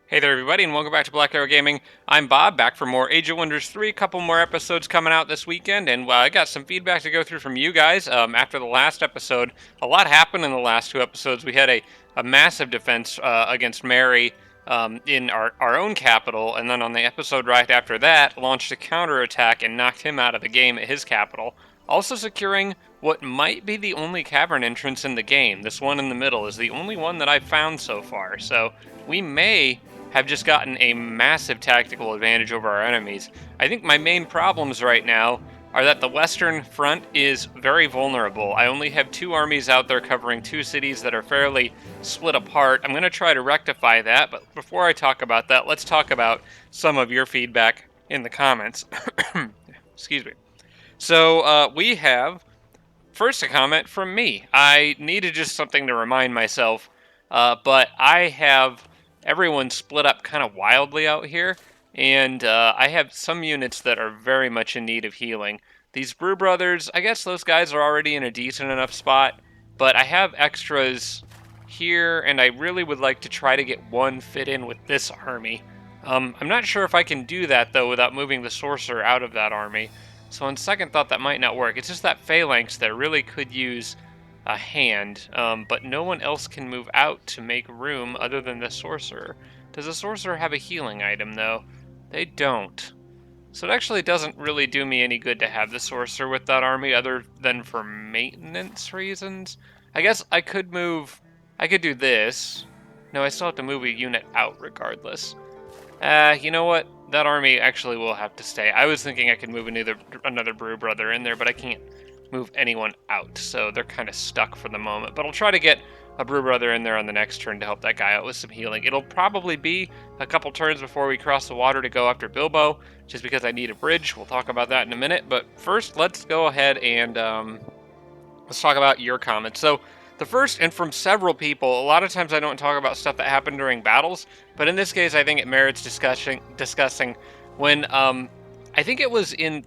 Hey there, everybody, and welcome back to Black Arrow Gaming. I'm Bob, back for more Age of Wonders 3. A couple more episodes coming out this weekend, and I got some feedback to go through from you guys. After the last episode, a lot happened in the last two episodes. We had a massive defense against Mary in our own capital, and then on the episode right after that, launched a counterattack and knocked him out of the game at his capital. Also securing what might be the only cavern entrance in the game. This one in the middle is the only one that I've found so far, so we may have just gotten a massive tactical advantage over our enemies. I think my main problems right now are that the Western Front is very vulnerable. I only have two armies out there covering two cities that are fairly split apart. I'm going to try to rectify that, but before I talk about that, let's talk about some of your feedback in the comments. Excuse me. So we have first a comment from me. I needed just something to remind myself, but I have everyone split up kind of wildly out here, and I have some units that are very much in need of healing. These Brew Brothers, I guess those guys are already in a decent enough spot, but I have extras here, and I really would like to try to get one fit in with this army. I'm not sure if I can do that, though, without moving the Sorcerer out of that army. So on second thought, that might not work. It's just that Phalanx that really could use a hand, but no one else can move out to make room other than the Sorcerer. Does the Sorcerer have a healing item, though? They don't. So it actually doesn't really do me any good to have the Sorcerer with that army other than for maintenance reasons. I guess I could do this. No, I still have to move a unit out regardless. You know what? That army actually will have to stay. I was thinking I could move another Brew Brother in there, but I can't move anyone out, so they're kind of stuck for the moment. But I'll try to get a Brew Brother in there on the next turn to help that guy out with some healing. It'll probably be a couple turns before we cross the water to go after Bilbo, just because I need a bridge. We'll talk about that in a minute. But first, let's go ahead and let's talk about your comments. So the first, and from several people, a lot of times I don't talk about stuff that happened during battles, but in this case, I think it merits discussing when, I think it was in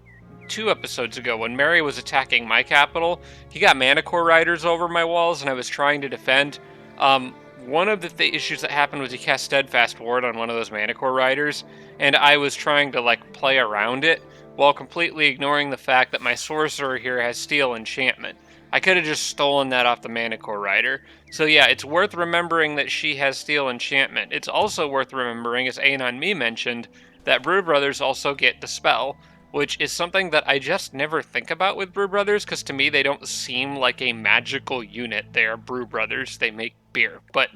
2 episodes ago when Mary was attacking my capital. He got Mana Core Riders over my walls, and I was trying to defend. One of the issues that happened was he cast Steadfast Ward on one of those Mana Core Riders, and I was trying to, like, play around it while completely ignoring the fact that my Sorcerer here has Steel Enchantment. I could have just stolen that off the Mana Core Rider. So yeah, it's worth remembering that she has Steel Enchantment. It's also worth remembering, as Anon Me mentioned, that Brew Brothers also get Dispel, which is something that I just never think about with Brew Brothers, because to me they don't seem like a magical unit. They are Brew Brothers, they make beer, but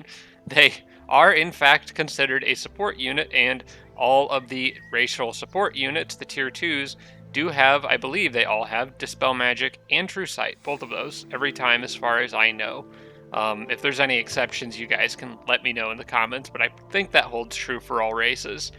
they are in fact considered a support unit, and all of the racial support units, the tier 2s, do have, I believe they all have, Dispel Magic and True Sight, both of those, every time as far as I know. If there's any exceptions, you guys can let me know in the comments, but I think that holds true for all races.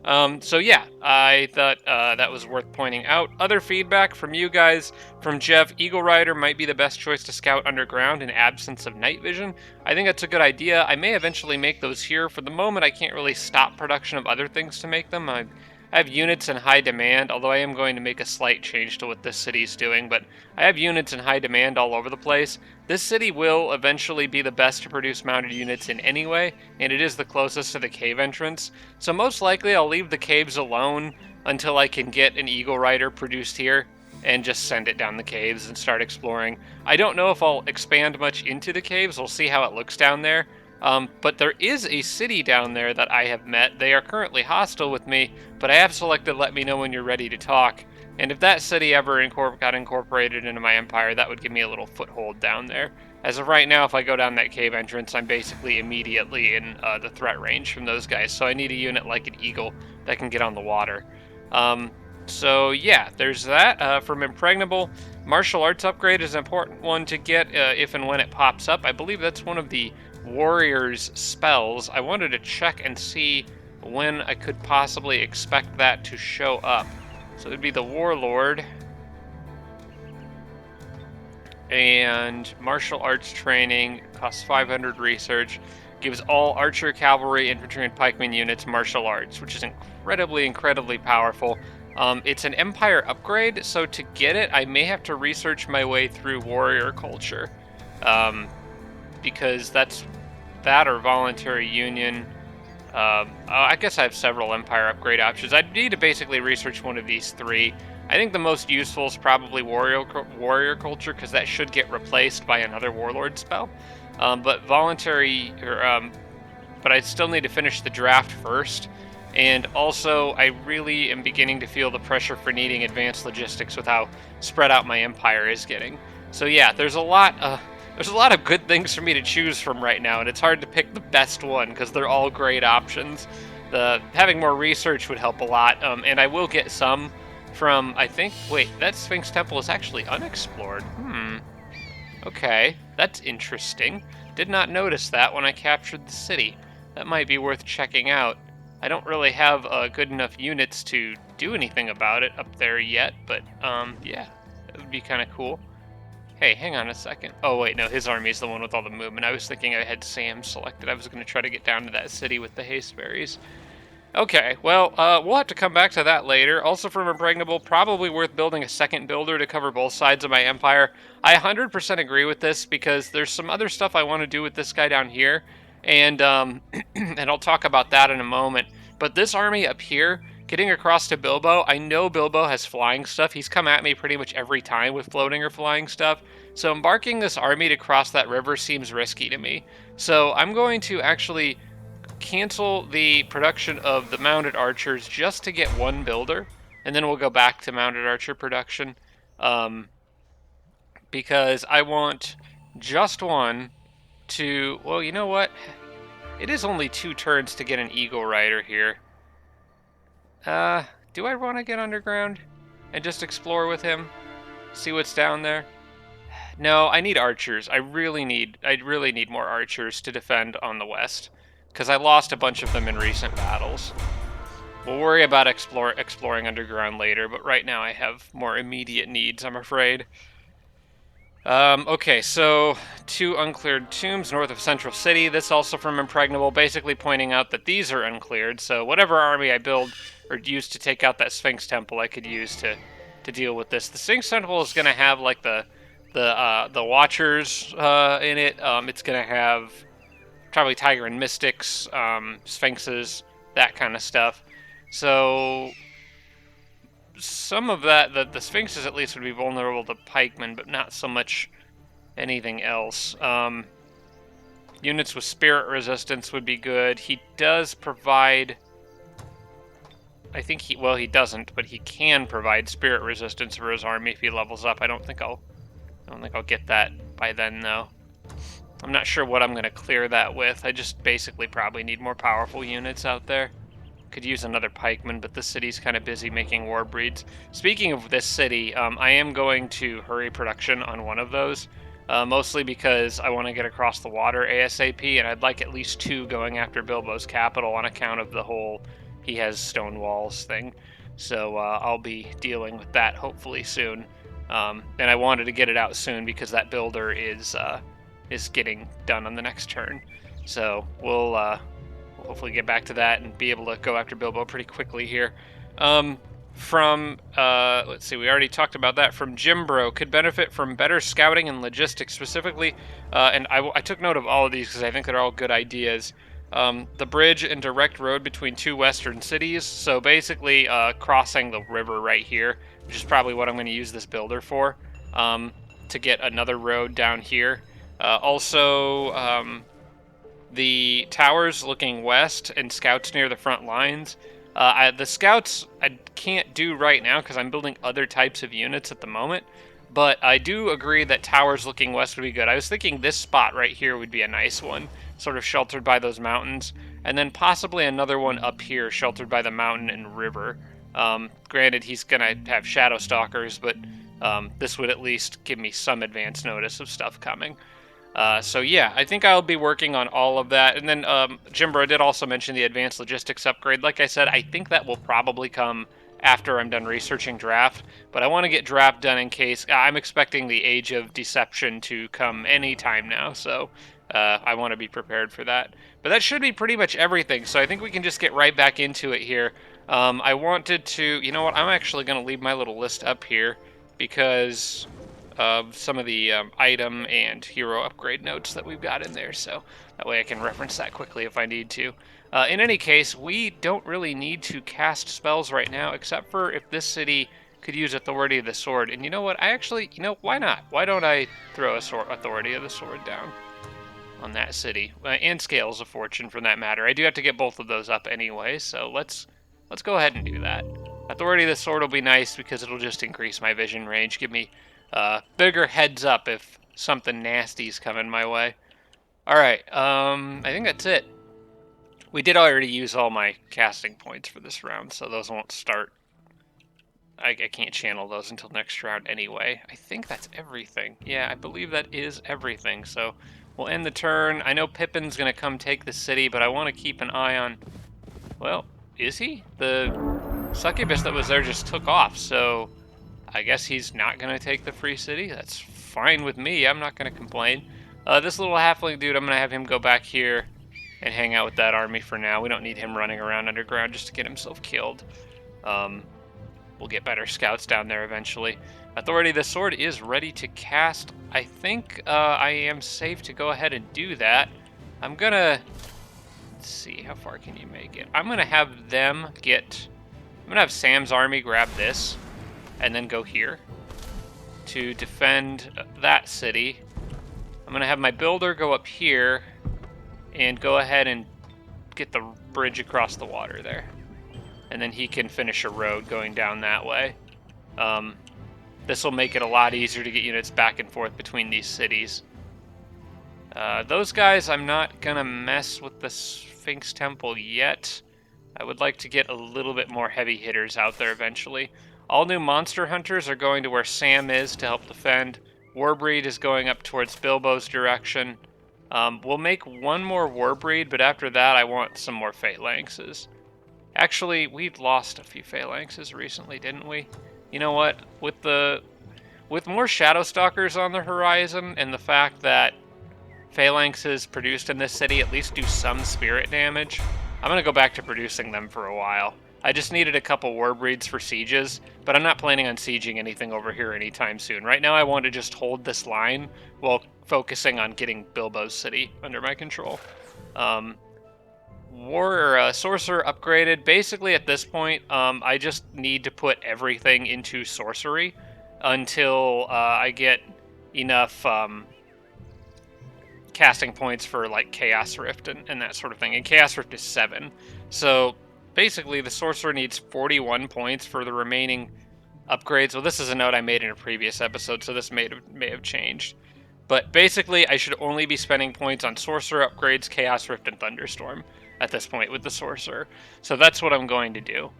So yeah, I thought that was worth pointing out. Other feedback from you guys, from Jeff, Eagle Rider might be the best choice to scout underground in absence of night vision. I think that's a good idea. I may eventually make those here. For the moment, I can't really stop production of other things to make them. I have units in high demand, although I am going to make a slight change to what this city's doing, but I have units in high demand all over the place. This city will eventually be the best to produce mounted units in anyway, and it is the closest to the cave entrance, so most likely I'll leave the caves alone until I can get an Eagle Rider produced here and just send it down the caves and start exploring. I don't know if I'll expand much into the caves, we'll see how it looks down there. But there is a city down there that I have met. They are currently hostile with me, but I have selected let me know when you're ready to talk. And if that city ever got incorporated into my empire, that would give me a little foothold down there. As of right now, if I go down that cave entrance, I'm basically immediately in the threat range from those guys. So I need a unit like an Eagle that can get on the water. So yeah, there's that. From Impregnable, Martial Arts upgrade is an important one to get if and when it pops up. I believe that's one of the Warrior's spells. I wanted to check and see when I could possibly expect that to show up. So it would be the Warlord and Martial Arts Training, costs 500 research, gives all Archer, Cavalry, Infantry, and Pikeman units martial arts, which is incredibly powerful. It's an Empire upgrade, so to get it, I may have to research my way through warrior culture. Because that's that or voluntary union. I guess I have several Empire upgrade options. I'd need to basically research one of these three. I think the most useful is probably warrior culture, because that should get replaced by another warlord spell. But voluntary, but I still need to finish the draft first. And also, I really am beginning to feel the pressure for needing advanced logistics with how spread out my empire is getting. So yeah, there's a lot. There's a lot of good things for me to choose from right now, and it's hard to pick the best one because they're all great options. Having more research would help a lot, and I will get some from, I think. Wait, that Sphinx Temple is actually unexplored. Okay, that's interesting. Did not notice that when I captured the city. That might be worth checking out. I don't really have good enough units to do anything about it up there yet, but yeah, that would be kind of cool. Hey, hang on a second. Oh wait, no, his army is the one with all the movement. I was thinking I had Sam selected. I was going to try to get down to that city with the haste berries. Okay, well, we'll have to come back to that later. Also from Impregnable, probably worth building a second builder to cover both sides of my empire. I 100% agree with this because there's some other stuff I want to do with this guy down here, and and I'll talk about that in a moment. But this army up here, getting across to Bilbo, I know Bilbo has flying stuff. He's come at me pretty much every time with floating or flying stuff. So embarking this army to cross that river seems risky to me. So I'm going to actually cancel the production of the mounted archers just to get one builder, and then we'll go back to mounted archer production, because I want just one to, well, you know what? It is only 2 turns to get an eagle rider here. Do I want to get underground and just explore with him? See what's down there? No, I need archers. I really need more archers to defend on the west, because I lost a bunch of them in recent battles. We'll worry about exploring underground later, but right now I have more immediate needs, I'm afraid. Okay, so 2 uncleared tombs north of Central City. This also from Impregnable, basically pointing out that these are uncleared, so whatever army I build or use to take out that Sphinx Temple, I could use to deal with this. The Sphinx Temple is going to have, like, the Watchers in it. It's going to have probably Tiger and Mystics, Sphinxes, that kind of stuff. So some of that, the Sphinxes at least would be vulnerable to pikemen, but not so much anything else. Units with spirit resistance would be good. He does provide, I think he doesn't, but he can provide spirit resistance for his army if he levels up. I don't think I'll get that by then, though. I'm not sure what I'm going to clear that with. I just basically probably need more powerful units out there. Could use another pikeman, but this city's kind of busy making war breeds. Speaking of this city, I am going to hurry production on one of those, mostly because I want to get across the water ASAP, and I'd like at least 2 going after Bilbo's capital on account of the whole he has stone walls thing. So I'll be dealing with that hopefully soon. And I wanted to get it out soon because that builder is getting done on the next turn. So we'll hopefully get back to that and be able to go after Bilbo pretty quickly here. Let's see, we already talked about that. From Jimbro, could benefit from better scouting and logistics specifically. And I took note of all of these because I think they're all good ideas. The bridge and direct road between 2 western cities. So basically crossing the river right here, which is probably what I'm going to use this builder for, to get another road down here. Also, the towers looking west and scouts near the front lines. The scouts I can't do right now because I'm building other types of units at the moment, but I do agree that towers looking west would be good. I was thinking this spot right here would be a nice one, sort of sheltered by those mountains, and then possibly another one up here sheltered by the mountain and river. Granted, he's going to have shadow stalkers, but this would at least give me some advance notice of stuff coming. So yeah, I think I'll be working on all of that. And then Jimbro did also mention the advanced logistics upgrade. Like I said, I think that will probably come after I'm done researching draft, but I want to get draft done in case. I'm expecting the Age of Deception to come anytime now, so I want to be prepared for that. But that should be pretty much everything, so I think we can just get right back into it here. I wanted to, you know what, I'm actually going to leave my little list up here because of some of the item and hero upgrade notes that we've got in there, so that way I can reference that quickly if I need to. In any case, we don't really need to cast spells right now, except for if this city could use Authority of the Sword. And you know what? I actually, why not? Why don't I throw Authority of the Sword down on that city? And Scales of Fortune, for that matter. I do have to get both of those up anyway, so let's go ahead and do that. Authority of the Sword will be nice because it'll just increase my vision range, give me bigger heads up if something nasty's coming my way. Alright, I think that's it. We did already use all my casting points for this round, so those won't start. I can't channel those until next round anyway. I think that's everything. Yeah, I believe that is everything, so we'll end the turn. I know Pippin's going to come take the city, but I want to keep an eye on... Well, is he? The succubus that was there just took off, so I guess he's not going to take the free city. That's fine with me. I'm not going to complain. This little halfling dude, I'm going to have him go back here and hang out with that army for now. We don't need him running around underground just to get himself killed. We'll get better scouts down there eventually. Authority of the Sword is ready to cast. I think I am safe to go ahead and do that. I'm going to... Let's see, how far can you make it? I'm going to have them get... I'm going to have Sam's army grab this and then go here to defend that city. I'm going to have my builder go up here and go ahead and get the bridge across the water there. And then he can finish a road going down that way. This will make it a lot easier to get units back and forth between these cities. Those guys, I'm not going to mess with the Sphinx Temple yet. I would like to get a little bit more heavy hitters out there eventually. All new monster hunters are going to where Sam is to help defend. Warbreed is going up towards Bilbo's direction. We'll make one more Warbreed, but after that I want some more Phalanxes. Actually, we've lost a few Phalanxes recently, didn't we? You know what? With more Shadowstalkers on the horizon and the fact that Phalanxes produced in this city at least do some spirit damage, I'm going to go back to producing them for a while. I just needed a couple Warbreeds for sieges, but I'm not planning on sieging anything over here anytime soon. Right now I want to just hold this line while focusing on getting Bilbo's city under my control. Sorcerer upgraded. Basically at this point, I just need to put everything into sorcery until I get enough casting points for like Chaos Rift and that sort of thing. And Chaos Rift is 7. So basically the sorcerer needs 41 points for the remaining upgrades. Well, this is a note I made in a previous episode, so this may have changed. But basically, I should only be spending points on sorcerer upgrades, Chaos Rift, and Thunderstorm at this point with the sorcerer. So that's what I'm going to do.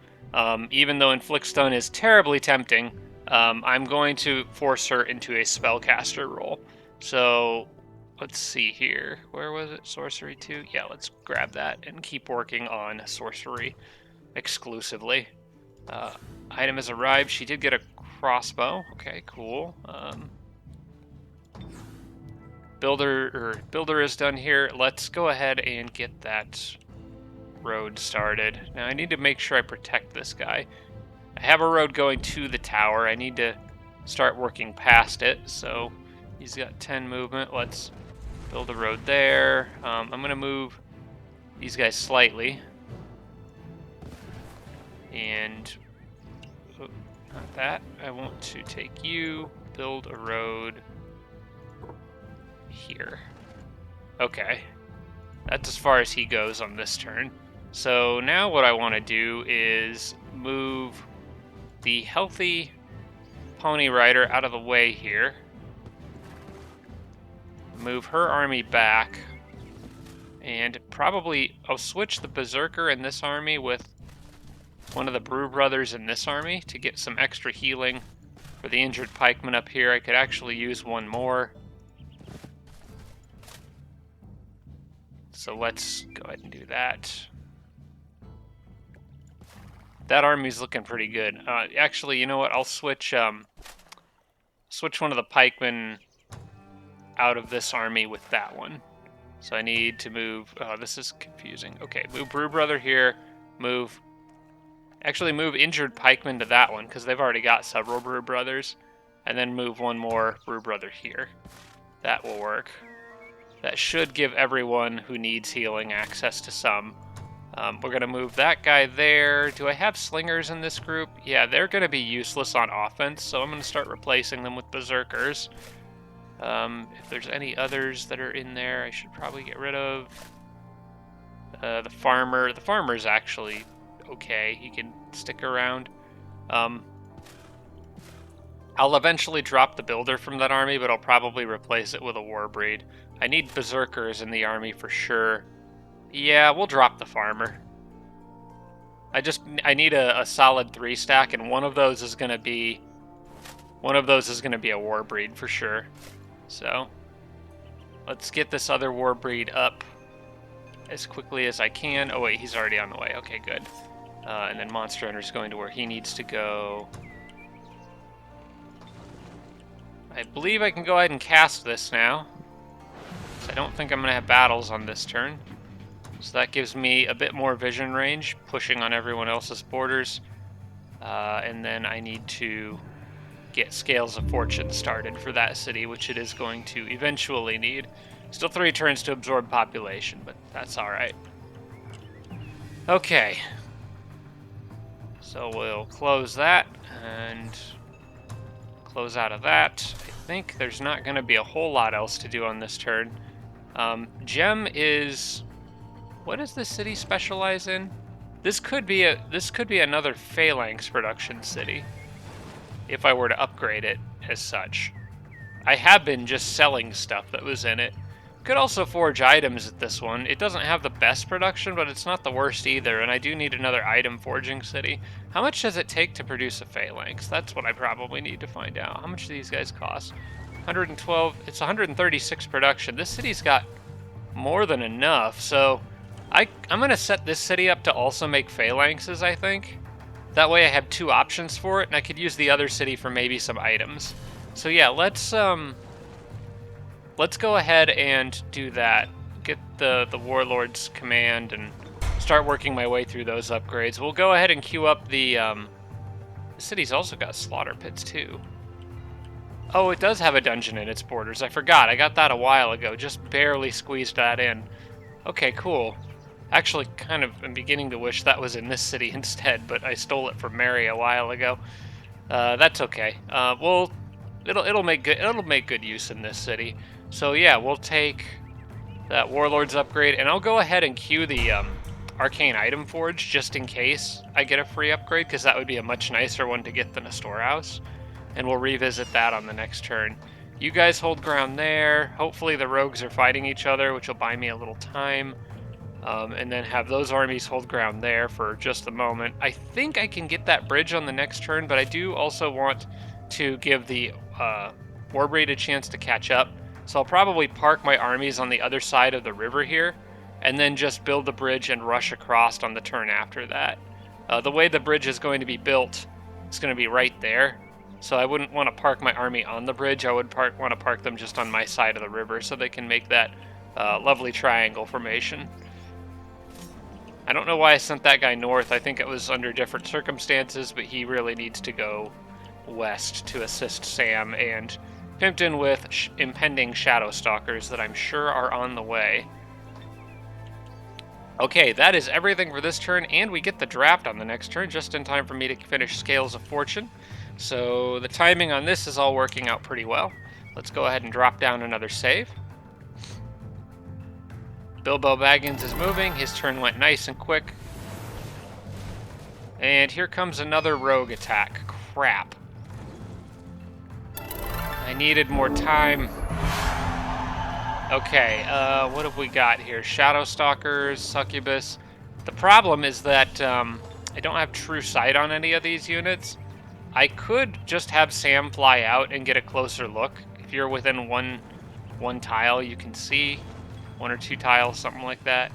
Even though Inflict Stun is terribly tempting, I'm going to force her into a spellcaster role. So let's see here. Where was it? Sorcery 2? Yeah, let's grab that and keep working on sorcery exclusively. Item has arrived. She did get a crossbow. Okay, cool. Builder is done here. Let's go ahead and get that road started. Now I need to make sure I protect this guy. I have a road going to the tower. I need to start working past it. So he's got 10 movement. Let's build a road there. I'm going to move these guys slightly. And not that. I want to take you, build a road here. Okay. That's as far as he goes on this turn. So now what I want to do is move the healthy pony rider out of the way here. Move her army back. And probably I'll switch the berserker in this army with one of the Brew Brothers in this army to get some extra healing for the injured pikeman up here. I could actually use one more. So let's go ahead and do that. That army's looking pretty good. Actually, you know what? I'll switch one of the pikemen out of this army with that one. So I need to move... Oh, this is confusing. Okay, move Brew Brother here. Actually, move Injured Pikeman to that one, because they've already got several Brew Brothers. and then move one more brew brother here. That will work. That should give everyone who needs healing access to some. We're going to move that guy there. Do I have slingers in this group? Yeah, they're going to be useless on offense, so I'm going to start replacing them with berserkers. If there's any others that are in there, I should probably get rid of the farmer. The farmer's actually okay. He can stick around. I'll eventually drop the builder from that army, but I'll probably replace it with a war breed. I need berserkers in the army for sure. Yeah, we'll drop the farmer. I need a solid 3 stack, and one of those is gonna be a war breed for sure. So let's get this other war breed up as quickly as I can. Oh wait, he's already on the way. Okay, good. And then Monster Hunter's going to where he needs to go. I believe I can go ahead and cast this now. I don't think I'm going to have battles on this turn. So that gives me a bit more vision range, pushing on everyone else's borders. And then I need to get Scales of Fortune started for that city, which it is going to eventually need. Still 3 turns to absorb population, but that's alright. Okay. So we'll close that and close out of that. I think there's not going to be a whole lot else to do on this turn. Gem is... What does this city specialize in? This could be another phalanx production city, if I were to upgrade it as such. I have been just selling stuff that was in it. Could also forge items at this one. It doesn't have the best production, but it's not the worst either, and I do need another item forging city. How much does it take to produce a phalanx? That's what I probably need to find out. How much do these guys cost? 112, it's 136 production. This city's got more than enough, so I'm going to set this city up to also make phalanxes, I think. That way I have 2 options for it, and I could use the other city for maybe some items. So yeah, let's go ahead and do that. Get the Warlord's command and start working my way through those upgrades. We'll go ahead and queue up the city's also got slaughter pits too. Oh, it does have a dungeon in its borders. I forgot. I got that a while ago. Just barely squeezed that in. Okay, cool. Actually, kind of am beginning to wish that was in this city instead, but I stole it from Mary a while ago. That's okay. It'll make good use in this city. So yeah, we'll take that Warlord's upgrade, and I'll go ahead and queue the Arcane Item Forge just in case I get a free upgrade, because that would be a much nicer one to get than a storehouse. And we'll revisit that on the next turn. You guys hold ground there. Hopefully the rogues are fighting each other, which will buy me a little time. And then have those armies hold ground there for just a moment. I think I can get that bridge on the next turn, but I do also want to give the Warbreed a chance to catch up. So I'll probably park my armies on the other side of the river here, and then just build the bridge and rush across on the turn after that. The way the bridge is going to be built, it's going to be right there. So I wouldn't want to park my army on the bridge. I would want to park them just on my side of the river so they can make that lovely triangle formation. I don't know why I sent that guy north. I think it was under different circumstances, but he really needs to go west to assist Sam and Pimpton with impending Shadow Stalkers that I'm sure are on the way. Okay, that is everything for this turn, and we get the draft on the next turn, just in time for me to finish Scales of Fortune. So the timing on this is all working out pretty well. Let's go ahead and drop down another save. Bilbo Baggins is moving. His turn went nice and quick. And here comes another rogue attack. Crap. I needed more time. Okay, what have we got here? Shadow Stalkers, Succubus. The problem is that I don't have true sight on any of these units. I could just have Sam fly out and get a closer look. If you're within one tile, you can see 1 or 2 tiles, something like that.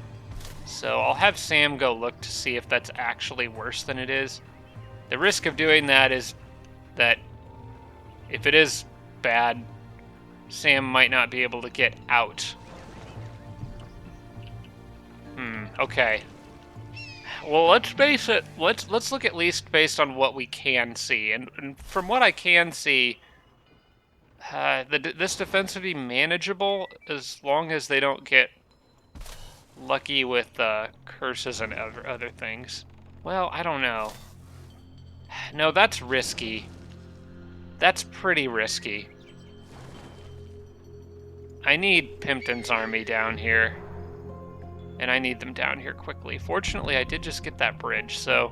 So I'll have Sam go look to see if that's actually worse than it is. The risk of doing that is that if it is bad, Sam might not be able to get out. Okay. Well, let's base it. Let's look at least based on what we can see, and from what I can see, This defense would be manageable as long as they don't get lucky with curses and other things. Well, I don't know. No, that's risky. That's pretty risky. I need Pimpton's army down here. And I need them down here quickly. Fortunately, I did just get that bridge, so...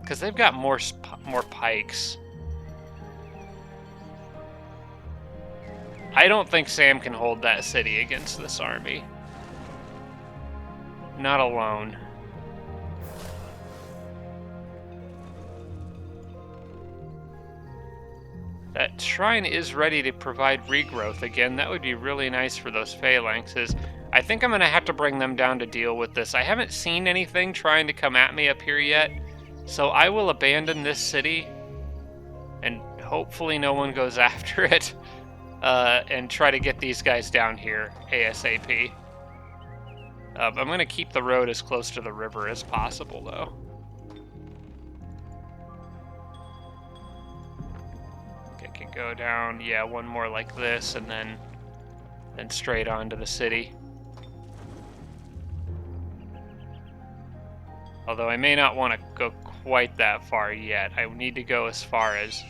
because they've got more pikes. I don't think Sam can hold that city against this army. Not alone. That shrine is ready to provide regrowth again. That would be really nice for those phalanxes. I think I'm going to have to bring them down to deal with this. I haven't seen anything trying to come at me up here yet, so I will abandon this city, and hopefully no one goes after it, and try to get these guys down here ASAP. I'm going to keep the road as close to the river as possible, though. I can go down, yeah, one more like this, and then straight on to the city. Although I may not want to go quite that far yet. I need to go as far as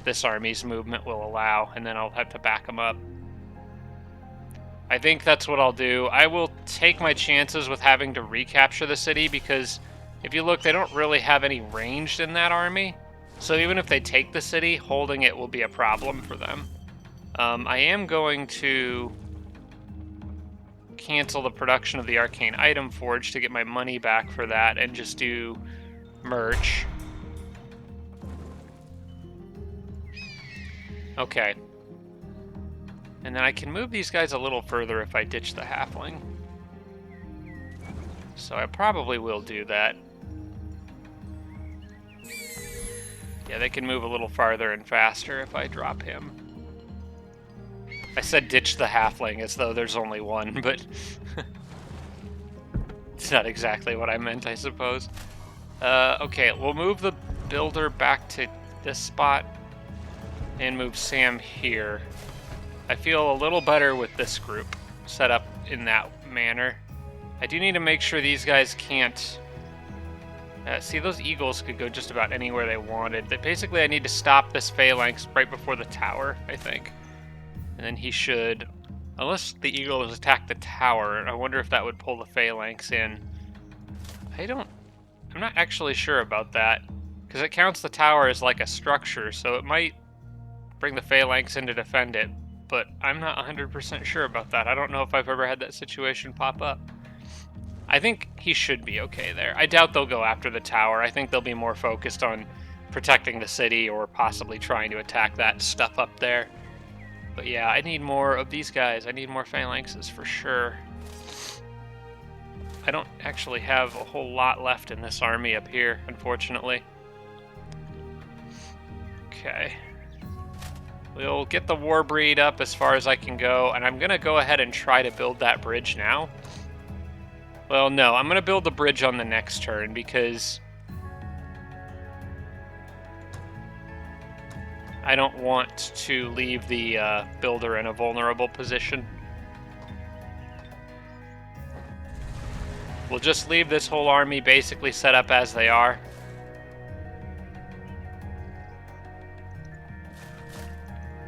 this army's movement will allow, and then I'll have to back them up. I think that's what I'll do. I will take my chances with having to recapture the city, because if you look, they don't really have any ranged in that army. So even if they take the city, holding it will be a problem for them. I am going to cancel the production of the Arcane Item Forge to get my money back for that and just do merch. Okay. And then I can move these guys a little further if I ditch the halfling. So I probably will do that. Yeah, they can move a little farther and faster if I drop him. I said ditch the halfling as though there's only one, but it's not exactly what I meant, I suppose. Okay, we'll move the builder back to this spot and move Sam here. I feel a little better with this group set up in that manner. I do need to make sure these guys can't... see, those eagles could go just about anywhere they wanted. Basically, I need to stop this phalanx right before the tower, I think. And then he should... Unless the eagles attack the tower, I wonder if that would pull the phalanx in. I'm not actually sure about that, because it counts the tower as like a structure, so it might bring the phalanx in to defend it, but I'm not 100% sure about that. I don't know if I've ever had that situation pop up. I think he should be okay there. I doubt they'll go after the tower. I think they'll be more focused on protecting the city or possibly trying to attack that stuff up there. But yeah, I need more of these guys. I need more phalanxes for sure. I don't actually have a whole lot left in this army up here, unfortunately. Okay. We'll get the war breed up as far as I can go, and I'm going to go ahead and try to build that bridge now. Well, no, I'm going to build the bridge on the next turn, because I don't want to leave the builder in a vulnerable position. We'll just leave this whole army basically set up as they are.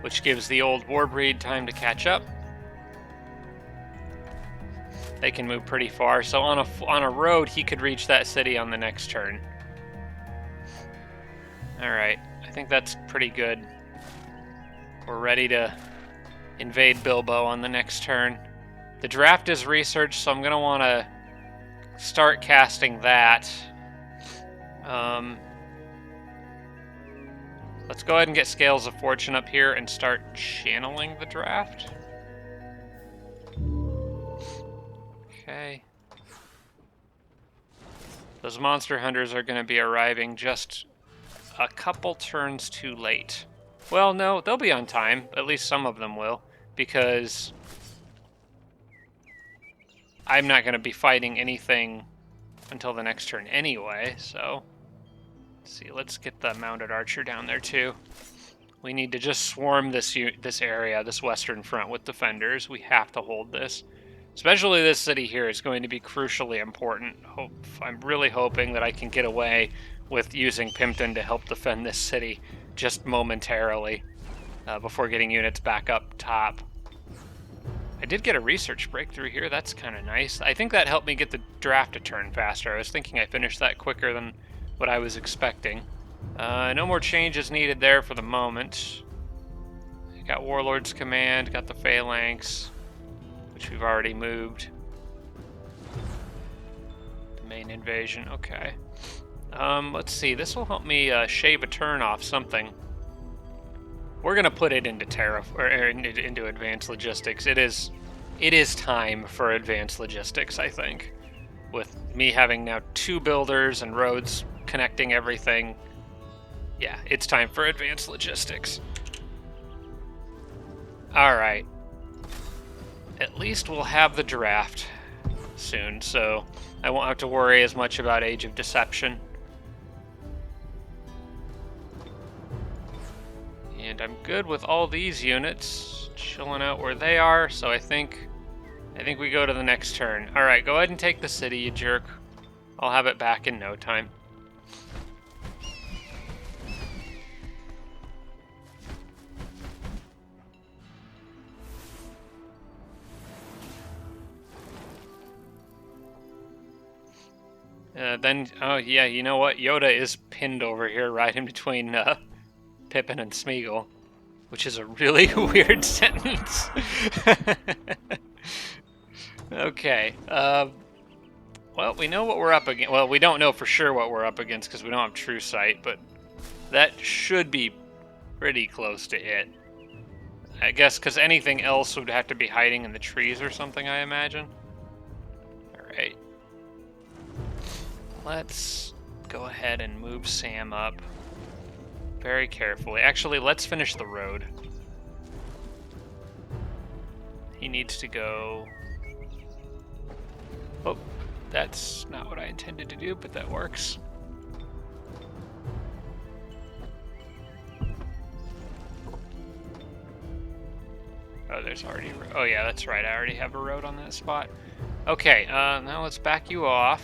Which gives the old warbreed time to catch up. They can move pretty far, so on a road, he could reach that city on the next turn. Alright, I think that's pretty good. We're ready to invade Bilbo on the next turn. The draft is research, so I'm going to want to start casting that. Let's go ahead and get Scales of Fortune up here and start channeling the draft. Okay. Those monster hunters are going to be arriving just a couple turns too late. Well, no, they'll be on time. At least some of them will, because I'm not going to be fighting anything until the next turn anyway, so... Let's see, let's get the mounted archer down there too. We need to just swarm this area, this western front, with defenders. We have to hold this. Especially this city here is going to be crucially important. I'm really hoping that I can get away with using Pimpton to help defend this city just momentarily before getting units back up top. I did get a research breakthrough here. That's kind of nice. I think that helped me get the draft to turn faster. I was thinking I finished that quicker than what I was expecting. No more changes needed there for the moment. Got Warlord's Command, got the Phalanx, which we've already moved. The main invasion, okay. Let's see, this will help me shave a turn off something. We're gonna put it into into advanced logistics. It is time for advanced logistics, I think. With me having now 2 builders and roads connecting everything. Yeah, it's time for advanced logistics. Alright. At least we'll have the draft soon, so I won't have to worry as much about Age of Deception. And I'm good with all these units chilling out where they are, so I think we go to the next turn. Alright, go ahead and take the city, you jerk. I'll have it back in no time. Oh yeah, you know what? Yoda is pinned over here right in between Pippin and Smeagol, which is a really weird sentence. Okay, well, we know what we're up against. Well, we don't know for sure what we're up against because we don't have true sight, but that should be pretty close to it. I guess because anything else would have to be hiding in the trees or something, I imagine. Alright. Let's go ahead and move Sam up very carefully. Actually, let's finish the road. He needs to go... Oh, that's not what I intended to do, but that works. Oh, there's already... Oh, yeah, that's right. I already have a road on that spot. Okay, now let's back you off.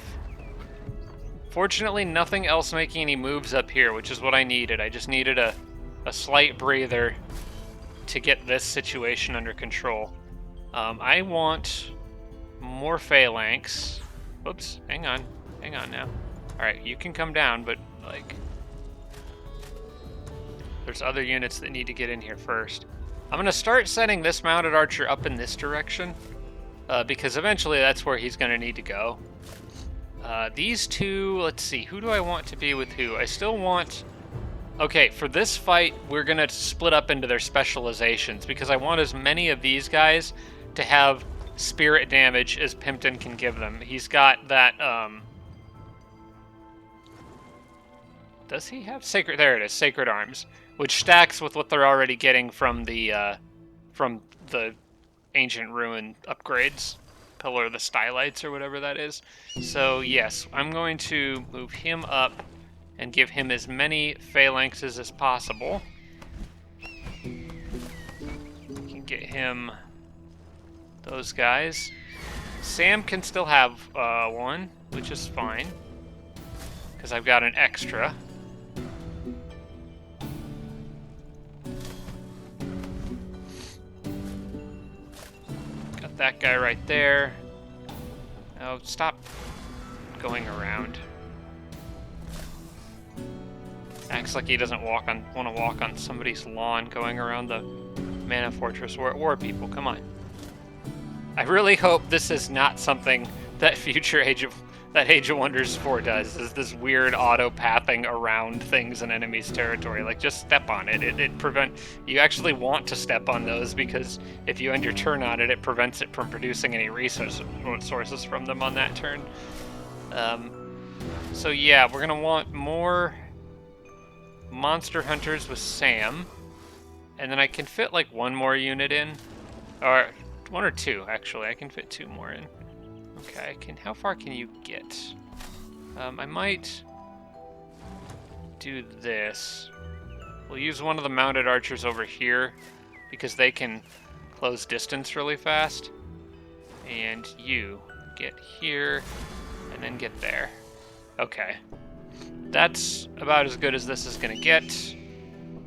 Fortunately, nothing else making any moves up here, which is what I needed. I just needed a slight breather to get this situation under control. I want more phalanx. Whoops, hang on now. Alright, you can come down, but, like, there's other units that need to get in here first. I'm going to start setting this mounted archer up in this direction, because eventually that's where he's going to need to go. These two, let's see, who do I want to be with who? I still want... Okay, for this fight, we're going to split up into their specializations, because I want as many of these guys to have spirit damage as Pimpton can give them. He's got that, Does he have Sacred... There it is, Sacred Arms, which stacks with what they're already getting from the Ancient Ruin upgrades. Pillar of the Stylites or whatever that is. So yes, I'm going to move him up and give him as many phalanxes as possible. We can get him those guys. Sam can still have one, which is fine, because I've got an extra. That guy right there. Oh, stop going around. Acts like he doesn't want to walk on somebody's lawn going around the Mana Fortress. War people, come on. I really hope this is not something that future Age of Wonders 4 does, is this weird auto-pathing around things in enemies' territory. Like, just step on it. You actually want to step on those, because if you end your turn on it, it prevents it from producing any resources from them on that turn. So yeah, we're gonna want more monster hunters with Sam, and then I can fit like one more unit in, or one or two, actually. I can fit 2 more in. Okay, how far can you get? I might do this. We'll use one of the mounted archers over here because they can close distance really fast. And you get here and then get there. Okay. That's about as good as this is going to get.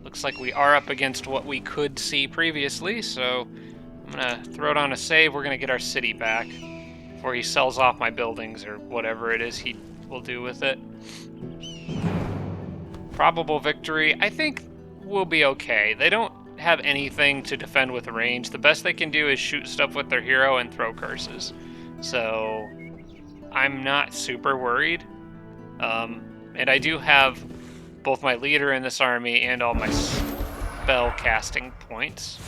Looks like we are up against what we could see previously, so I'm going to throw down a save. We're going to get our city back before he sells off my buildings or whatever it is he will do with it. Probable victory. I think we'll be okay. They don't have anything to defend with range. The best they can do is shoot stuff with their hero and throw curses. So I'm not super worried. And I do have both my leader in this army and all my spell casting points.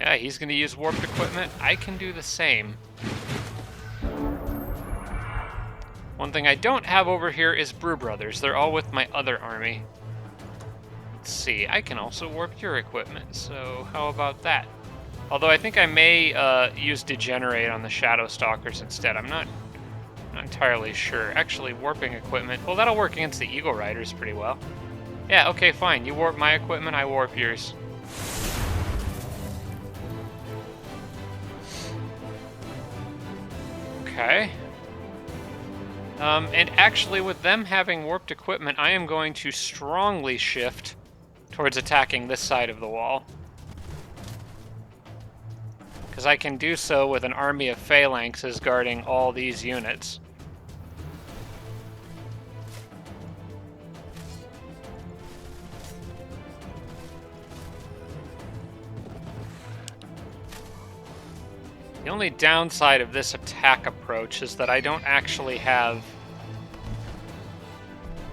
Yeah, he's going to use warped equipment. I can do the same. One thing I don't have over here is Brew Brothers. They're all with my other army. Let's see, I can also warp your equipment, so how about that? Although I think I may use Degenerate on the Shadow Stalkers instead. I'm not entirely sure. Actually, warping equipment, well, that'll work against the Eagle Riders pretty well. Yeah, okay, fine. You warp my equipment, I warp yours. Okay. And actually, with them having warped equipment, I am going to strongly shift towards attacking this side of the wall. Because I can do so with an army of phalanxes guarding all these units. The only downside of this attack approach is that I don't actually have...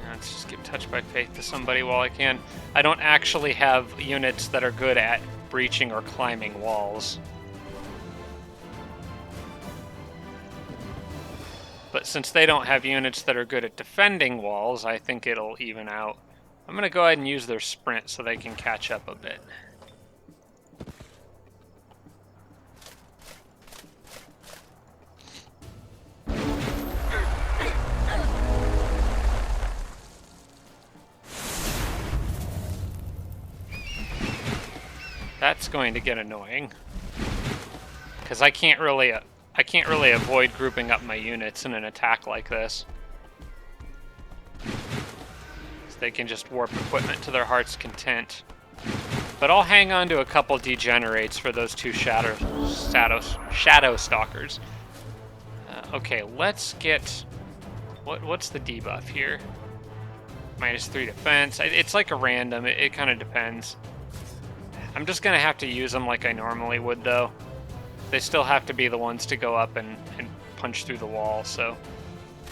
Let's just give Touch by Faith to somebody while I can. I don't actually have units that are good at breaching or climbing walls. But since they don't have units that are good at defending walls, I think it'll even out. I'm going to go ahead and use their sprint so they can catch up a bit. That's going to get annoying, because I can't really avoid grouping up my units in an attack like this. So they can just warp equipment to their heart's content. But I'll hang on to a couple degenerates for those two shadow stalkers. Okay, let's get what's the debuff here? -3 defense. It's like a random. It kind of depends. I'm just going to have to use them like I normally would, though. They still have to be the ones to go up and punch through the wall, so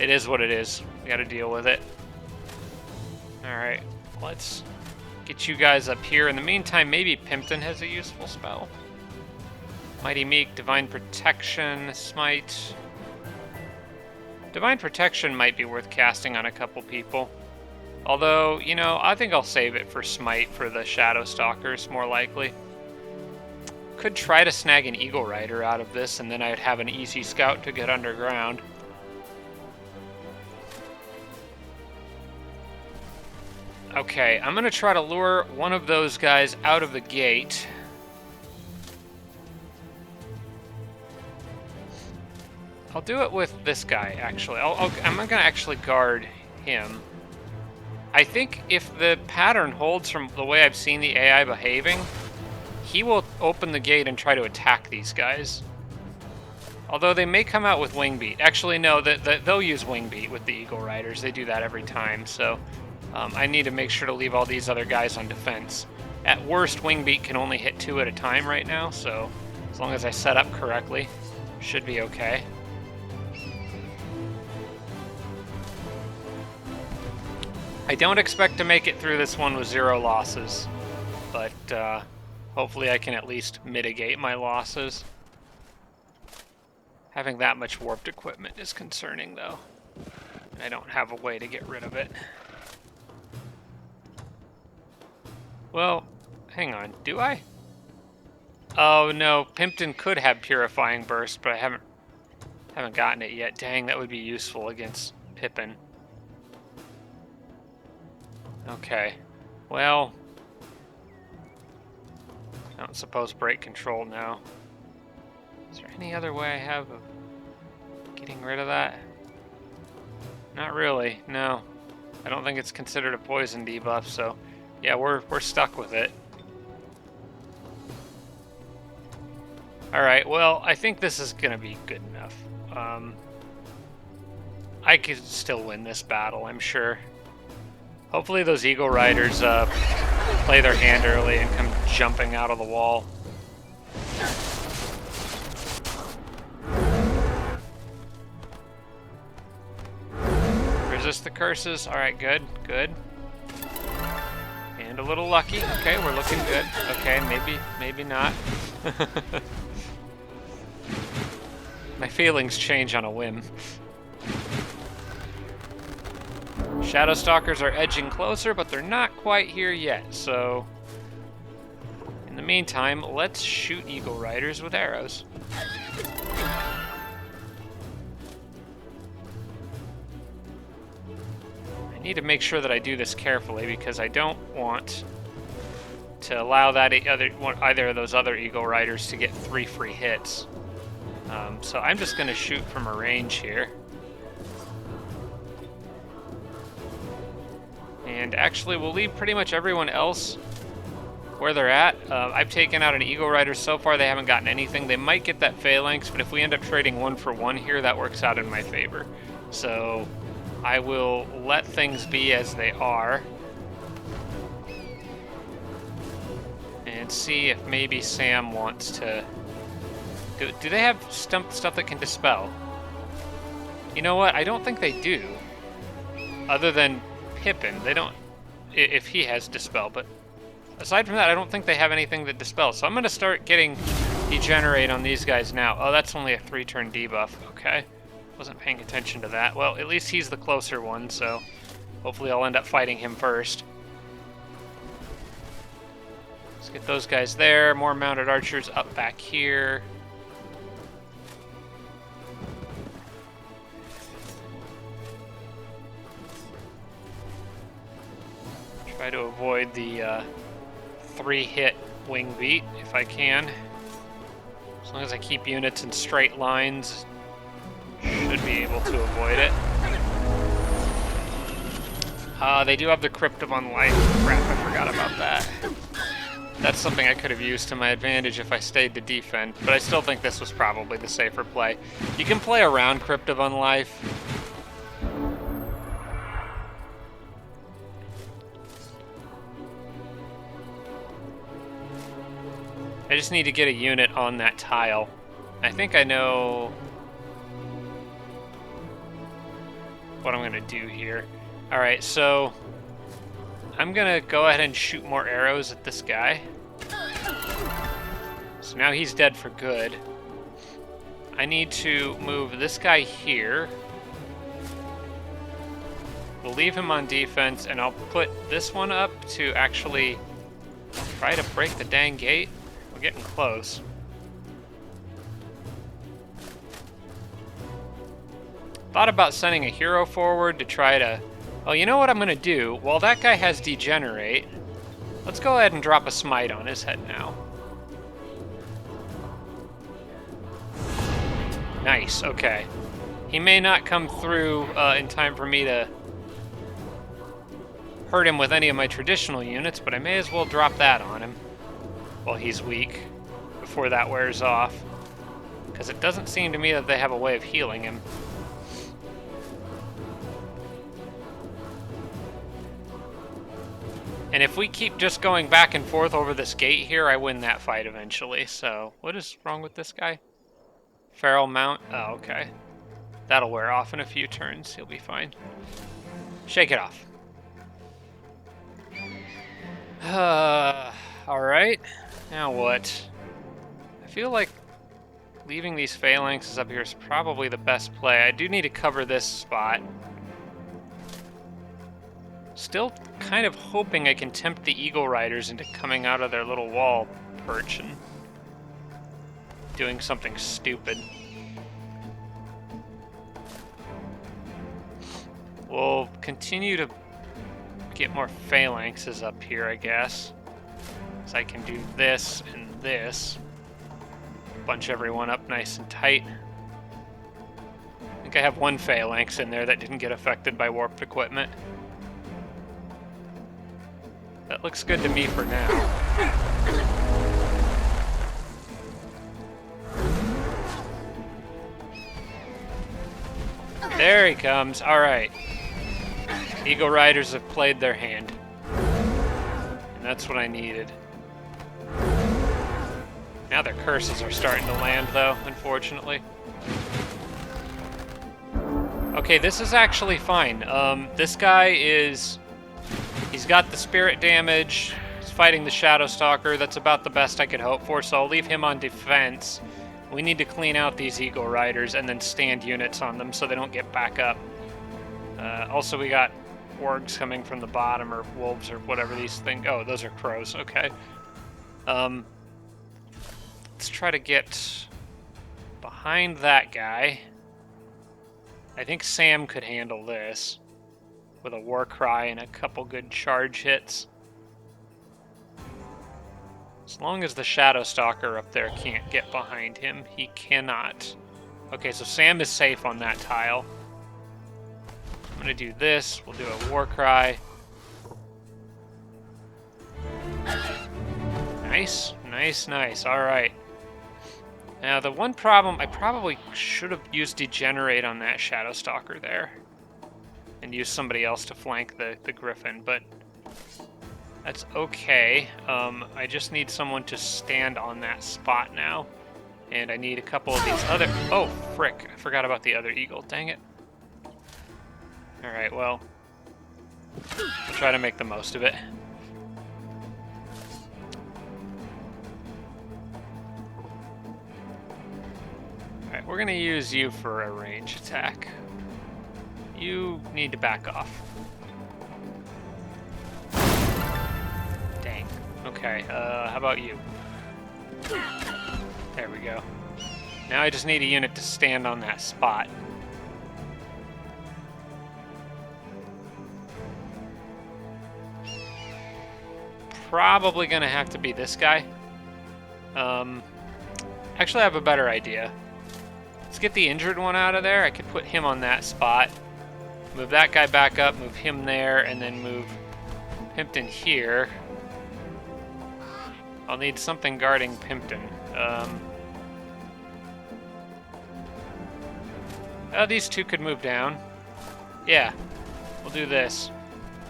it is what it is. We got to deal with it. Alright, let's get you guys up here. In the meantime, maybe Pimpton has a useful spell. Mighty Meek, Divine Protection, Smite. Divine Protection might be worth casting on a couple people. Although, you know, I think I'll save it for Smite for the Shadow Stalkers, more likely. Could try to snag an Eagle Rider out of this, and then I'd have an easy scout to get underground. Okay, I'm going to try to lure one of those guys out of the gate. I'll do it with this guy, actually. I'm going to actually guard him. I think if the pattern holds from the way I've seen the AI behaving, he will open the gate and try to attack these guys. Although they may come out with Wing Beat. Actually, no, they'll use Wing Beat with the Eagle Riders. They do that every time, so I need to make sure to leave all these other guys on defense. At worst, Wing Beat can only hit 2 at a time right now, so as long as I set up correctly, should be okay. I don't expect to make it through this one with 0 losses, but hopefully I can at least mitigate my losses. Having that much warped equipment is concerning, though. I don't have a way to get rid of it. Well, hang on, do I? Oh no, Pimpton could have Purifying Burst, but I haven't gotten it yet. Dang, that would be useful against Pippin. Okay. Well, I don't suppose break control now. Is there any other way I have of getting rid of that? Not really, no. I don't think it's considered a poison debuff, so yeah, we're stuck with it. Alright, well, I think this is gonna be good enough. I could still win this battle, I'm sure. Hopefully those Eagle Riders play their hand early and come jumping out of the wall. Resist the curses. Alright, good, good. And a little lucky. Okay, we're looking good. Okay, maybe not. My feelings change on a whim. Shadow Stalkers are edging closer, but they're not quite here yet, so... In the meantime, let's shoot Eagle Riders with arrows. I need to make sure that I do this carefully, because I don't want to allow that either of those other Eagle Riders to get 3 free hits. So I'm just going to shoot from a range here. And actually, we'll leave pretty much everyone else where they're at. I've taken out an Eagle Rider so far. They haven't gotten anything. They might get that phalanx, but if we end up trading 1 for 1 here, that works out in my favor. So I will let things be as they are. And see if maybe Sam wants to... Do they have stuff that can dispel? You know what? I don't think they do. Other than Pippin. They don't... If he has dispel, but... Aside from that, I don't think they have anything that dispels. So I'm going to start getting Degenerate on these guys now. Oh, that's only a 3-turn debuff. Okay. Wasn't paying attention to that. Well, at least he's the closer one, so... Hopefully I'll end up fighting him first. Let's get those guys there. More mounted archers up back here. Try to avoid the 3-hit wing beat if I can. As long as I keep units in straight lines, should be able to avoid it. They do have the Crypt of Unlife. Crap, I forgot about that. That's something I could have used to my advantage if I stayed to defend, but I still think this was probably the safer play. You can play around Crypt of Unlife. I just need to get a unit on that tile. I think I know what I'm going to do here. Alright, so I'm going to go ahead and shoot more arrows at this guy. So now he's dead for good. I need to move this guy here. We'll leave him on defense, and I'll put this one up to actually try to break the dang gate. We're getting close. Thought about sending a hero forward to try to... Oh, you know what I'm going to do? While that guy has Degenerate, let's go ahead and drop a Smite on his head now. Nice, okay. He may not come through in time for me to hurt him with any of my traditional units, but I may as well drop that on him while he's weak, before that wears off. Because it doesn't seem to me that they have a way of healing him. And if we keep just going back and forth over this gate here, I win that fight eventually. So, what is wrong with this guy? Feral Mount? Oh, okay. That'll wear off in a few turns. He'll be fine. Shake it off. Alright. Now what? I feel like leaving these phalanxes up here is probably the best play. I do need to cover this spot. Still kind of hoping I can tempt the Eagle Riders into coming out of their little wall perch and doing something stupid. We'll continue to get more phalanxes up here, I guess. So I can do this and this. Bunch everyone up nice and tight. I think I have one phalanx in there that didn't get affected by warped equipment. That looks good to me for now. There he comes. All right. Eagle Riders have played their hand. And that's what I needed. Now their curses are starting to land, though, unfortunately. Okay, this is actually fine. This guy is... He's got the spirit damage. He's fighting the Shadow Stalker. That's about the best I could hope for, so I'll leave him on defense. We need to clean out these Eagle Riders and then stand units on them so they don't get back up. Also, we got wargs coming from the bottom, or wolves, or whatever these things... Oh, those are crows. Okay. Let's try to get behind that guy. I think Sam could handle this with a war cry and a couple good charge hits. As long as the Shadow Stalker up there can't get behind him, he cannot. Okay, so Sam is safe on that tile. I'm gonna do this. We'll do a war cry. Nice, nice, nice. All right. Now, the one problem, I probably should have used Degenerate on that Shadow Stalker there. And use somebody else to flank the Griffin, but that's okay. I just need someone to stand on that spot now. And I need a couple of these other... Oh, frick. I forgot about the other eagle. Dang it. Alright, well. I'll try to make the most of it. Alright, we're going to use you for a range attack. You need to back off. Dang. Okay, how about you? There we go. Now I just need a unit to stand on that spot. Probably gonna have to be this guy. Actually, I have a better idea. Let's get the injured one out of there. I could put him on that spot. Move that guy back up, move him there, and then move Pimpton here. I'll need something guarding Pimpton. Oh, these two could move down. Yeah, we'll do this.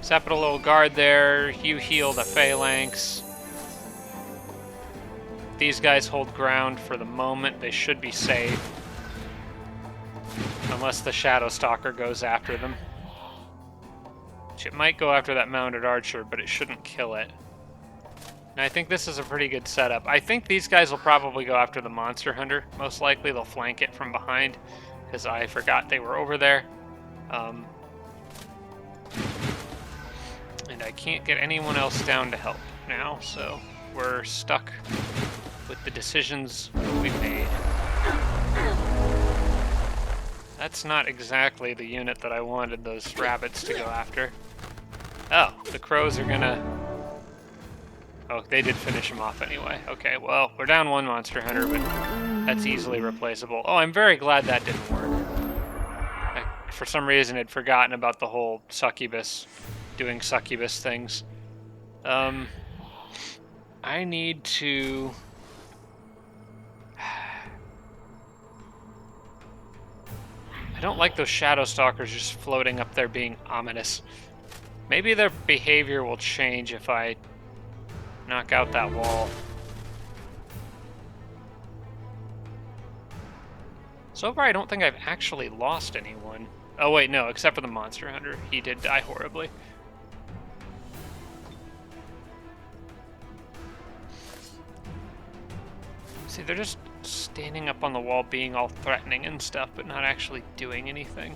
Set up a little guard there. You heal the phalanx. These guys hold ground for the moment. They should be safe. Unless the Shadow Stalker goes after them. It might go after that mounted archer, but it shouldn't kill it. And I think this is a pretty good setup. I think these guys will probably go after the Monster Hunter. Most likely they'll flank it from behind, because I forgot they were over there. And I can't get anyone else down to help now, so we're stuck with the decisions we've made. That's not exactly the unit that I wanted those rabbits to go after. Oh, the crows are gonna... Oh, they did finish him off anyway. Okay, well, we're down one Monster Hunter, but that's easily replaceable. Oh, I'm very glad that didn't work. I, for some reason, had forgotten about the whole succubus, doing succubus things. I need to... I don't like those Shadow Stalkers just floating up there being ominous. Maybe their behavior will change if I knock out that wall. So far, I don't think I've actually lost anyone. Oh wait, no, except for the Monster Hunter. He did die horribly. See, they're just standing up on the wall being all threatening and stuff, but not actually doing anything.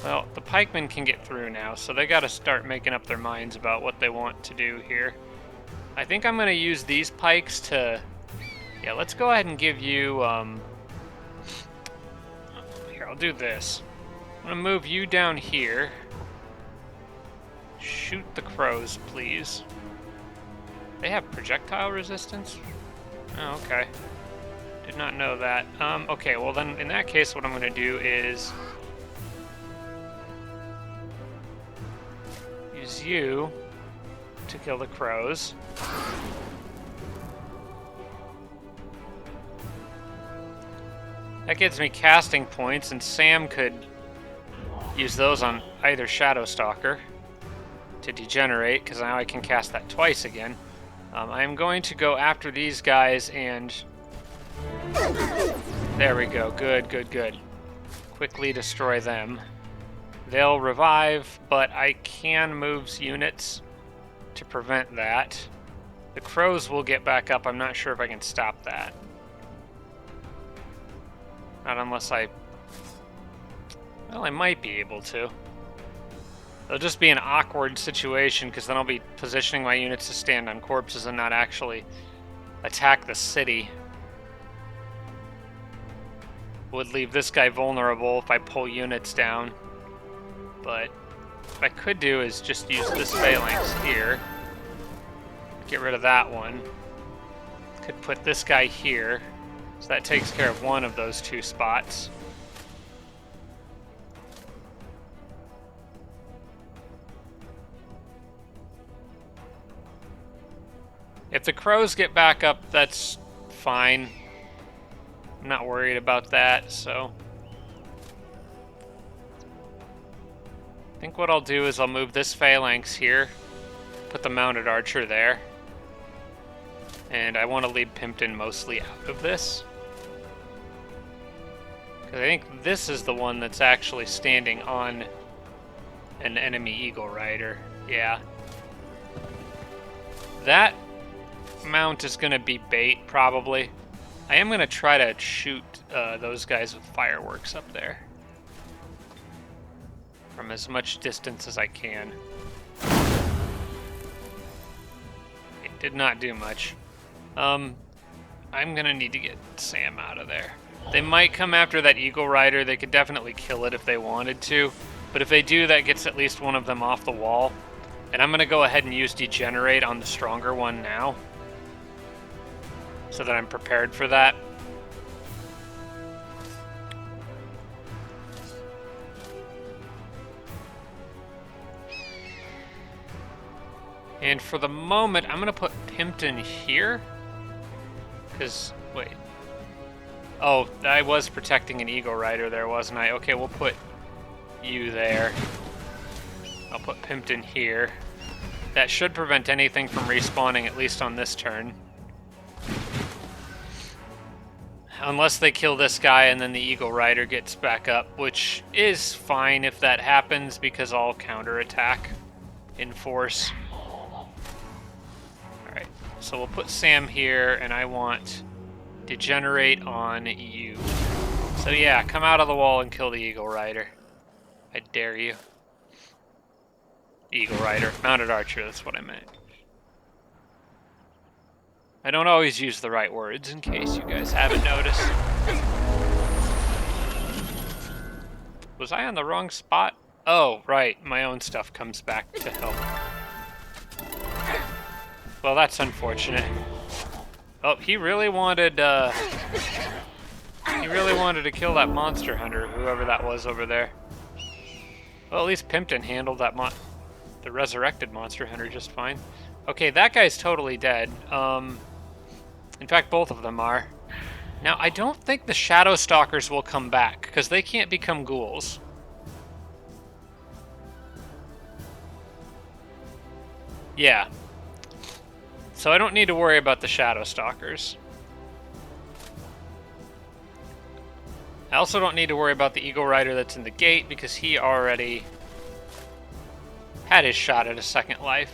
Well, the pikemen can get through now, so they gotta start making up their minds about what they want to do here. I think I'm gonna use these pikes to... Yeah, let's go ahead and give you, Here, I'll do this. I'm gonna move you down here. Shoot the crows, please. They have projectile resistance? Oh, okay. Did not know that. Okay, well then, in that case, what I'm going to do is use you to kill the crows. That gives me casting points, and Sam could use those on either Shadow Stalker to degenerate, because now I can cast that twice again. I am going to go after these guys, and there we go. Good, good, good. Quickly destroy them. They'll revive, but I can move units to prevent that. The crows will get back up. I'm not sure if I can stop that. Not unless I... Well, I might be able to. It'll just be an awkward situation, because then I'll be positioning my units to stand on corpses and not actually attack the city. Would leave this guy vulnerable if I pull units down. But what I could do is just use this phalanx here. Get rid of that one. Could put this guy here. So that takes care of one of those two spots. If the crows get back up, that's fine. I'm not worried about that, so... I think what I'll do is I'll move this phalanx here, put the mounted archer there, and I want to leave Pimpton mostly out of this. Because I think this is the one that's actually standing on an enemy Eagle Rider. Yeah. That mount is going to be bait, probably. I am going to try to shoot those guys with fireworks up there. From as much distance as I can. It did not do much. I'm going to need to get Sam out of there. They might come after that Eagle Rider. They could definitely kill it if they wanted to. But if they do, that gets at least one of them off the wall. And I'm going to go ahead and use Degenerate on the stronger one now, so that I'm prepared for that. And for the moment, I'm going to put Pimpton here. Because, wait. Oh, I was protecting an Eagle Rider there, wasn't I? Okay, we'll put you there. I'll put Pimpton here. That should prevent anything from respawning, at least on this turn. Unless they kill this guy and then the Eagle Rider gets back up, which is fine if that happens, because I'll counterattack in force. Alright, so we'll put Sam here, and I want Degenerate on you. So yeah, come out of the wall and kill the Eagle Rider. I dare you. Eagle Rider. Mounted Archer, that's what I meant. I don't always use the right words, in case you guys haven't noticed. Was I on the wrong spot? Oh, right. My own stuff comes back to help. Well, that's unfortunate. Oh, he really wanted to kill that monster hunter, whoever that was over there. Well, at least Pimpton handled that the resurrected monster hunter just fine. Okay, that guy's totally dead. In fact, both of them are. Now, I don't think the Shadow Stalkers will come back, because they can't become ghouls. Yeah. So I don't need to worry about the Shadow Stalkers. I also don't need to worry about the Eagle Rider that's in the gate, because he already had his shot at a second life.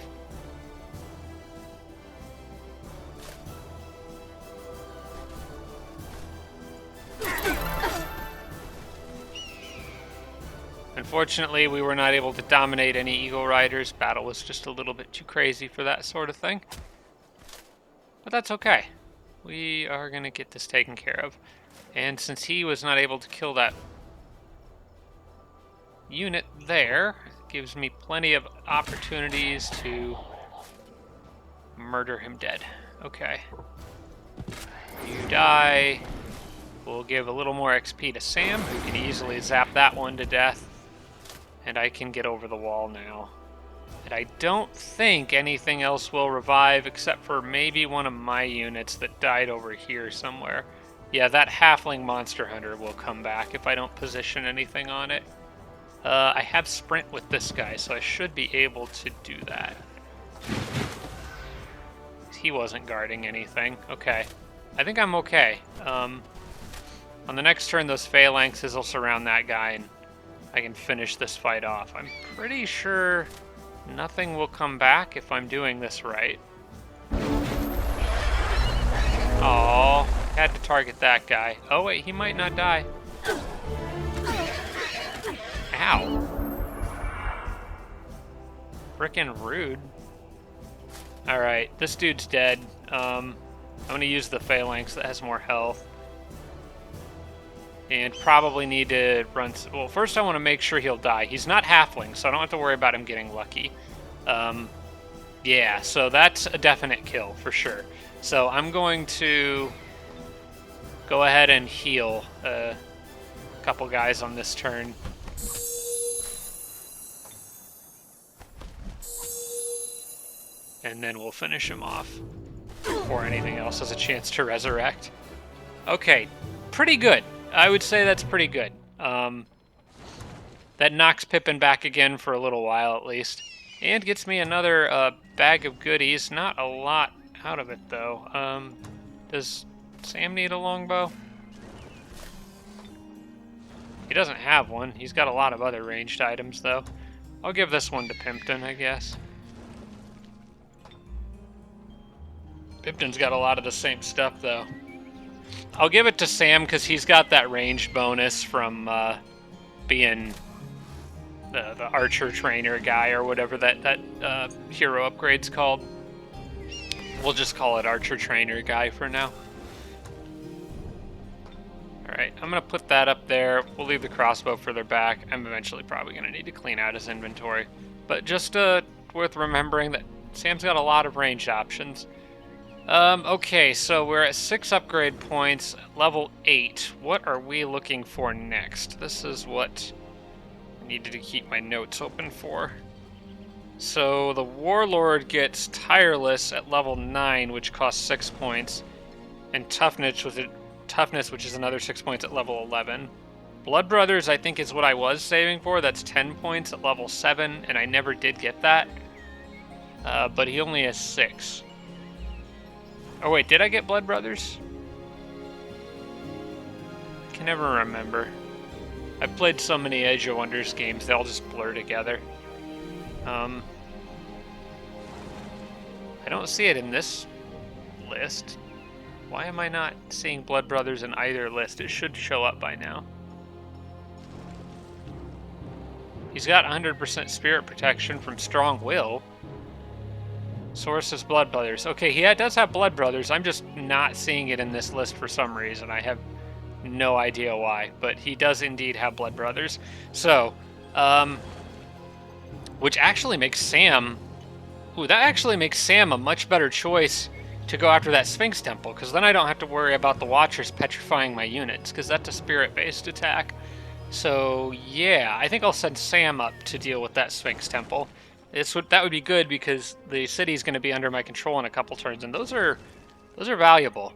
Unfortunately, we were not able to dominate any Eagle Riders. Battle was just a little bit too crazy for that sort of thing. But that's okay. We are going to get this taken care of. And since he was not able to kill that unit there, gives me plenty of opportunities to murder him dead. Okay. You die. We'll give a little more XP to Sam, who can easily zap that one to death. And I can get over the wall now. And I don't think anything else will revive except for maybe one of my units that died over here somewhere. Yeah, that halfling monster hunter will come back if I don't position anything on it. I have sprint with this guy, so I should be able to do that. He wasn't guarding anything. Okay. I think I'm okay. On the next turn, those phalanxes will surround that guy, and I can finish this fight off. I'm pretty sure nothing will come back if I'm doing this right. Oh, had to target that guy. Oh wait, he might not die. Ow. Frickin' rude. Alright, this dude's dead. I'm gonna use the phalanx that has more health. And probably need to run... Well, first I want to make sure he'll die. He's not halfling, so I don't have to worry about him getting lucky. Yeah, so that's a definite kill, for sure. So I'm going to go ahead and heal a couple guys on this turn. And then we'll finish him off before anything else has a chance to resurrect. Okay, pretty good. I would say that's pretty good. That knocks Pippin back again for a little while at least. And gets me another bag of goodies. Not a lot out of it though. Does Sam need a longbow? He doesn't have one. He's got a lot of other ranged items though. I'll give this one to Pimpton, I guess. Pimpton's got a lot of the same stuff though. I'll give it to Sam because he's got that ranged bonus from being the archer trainer guy or whatever that hero upgrade's called. We'll just call it archer trainer guy for now. Alright, I'm going to put that up there. We'll leave the crossbow further back. I'm eventually probably going to need to clean out his inventory. But just worth remembering that Sam's got a lot of ranged options. Okay, so we're at 6 upgrade points, level 8. What are we looking for next? This is what I needed to keep my notes open for. So the Warlord gets Tireless at level 9, which costs 6 points, and Toughness, which is another 6 points at level 11. Blood Brothers, I think, is what I was saving for. That's 10 points at level 7, and I never did get that. But he only has 6. Oh wait, did I get Blood Brothers? I can never remember. I've played so many Age of Wonders games, they all just blur together. I don't see it in this list. Why am I not seeing Blood Brothers in either list? It should show up by now. He's got 100% spirit protection from Strong Will. Source is Blood Brothers. Okay, he does have Blood Brothers. I'm just not seeing it in this list for some reason. I have no idea why, but he does indeed have Blood Brothers. So, which actually makes Sam... Ooh, that actually makes Sam a much better choice to go after that Sphinx Temple, because then I don't have to worry about the Watchers petrifying my units, because that's a spirit-based attack. So, yeah, I think I'll send Sam up to deal with that Sphinx Temple. That would be good because the city's going to be under my control in a couple turns, and those are valuable.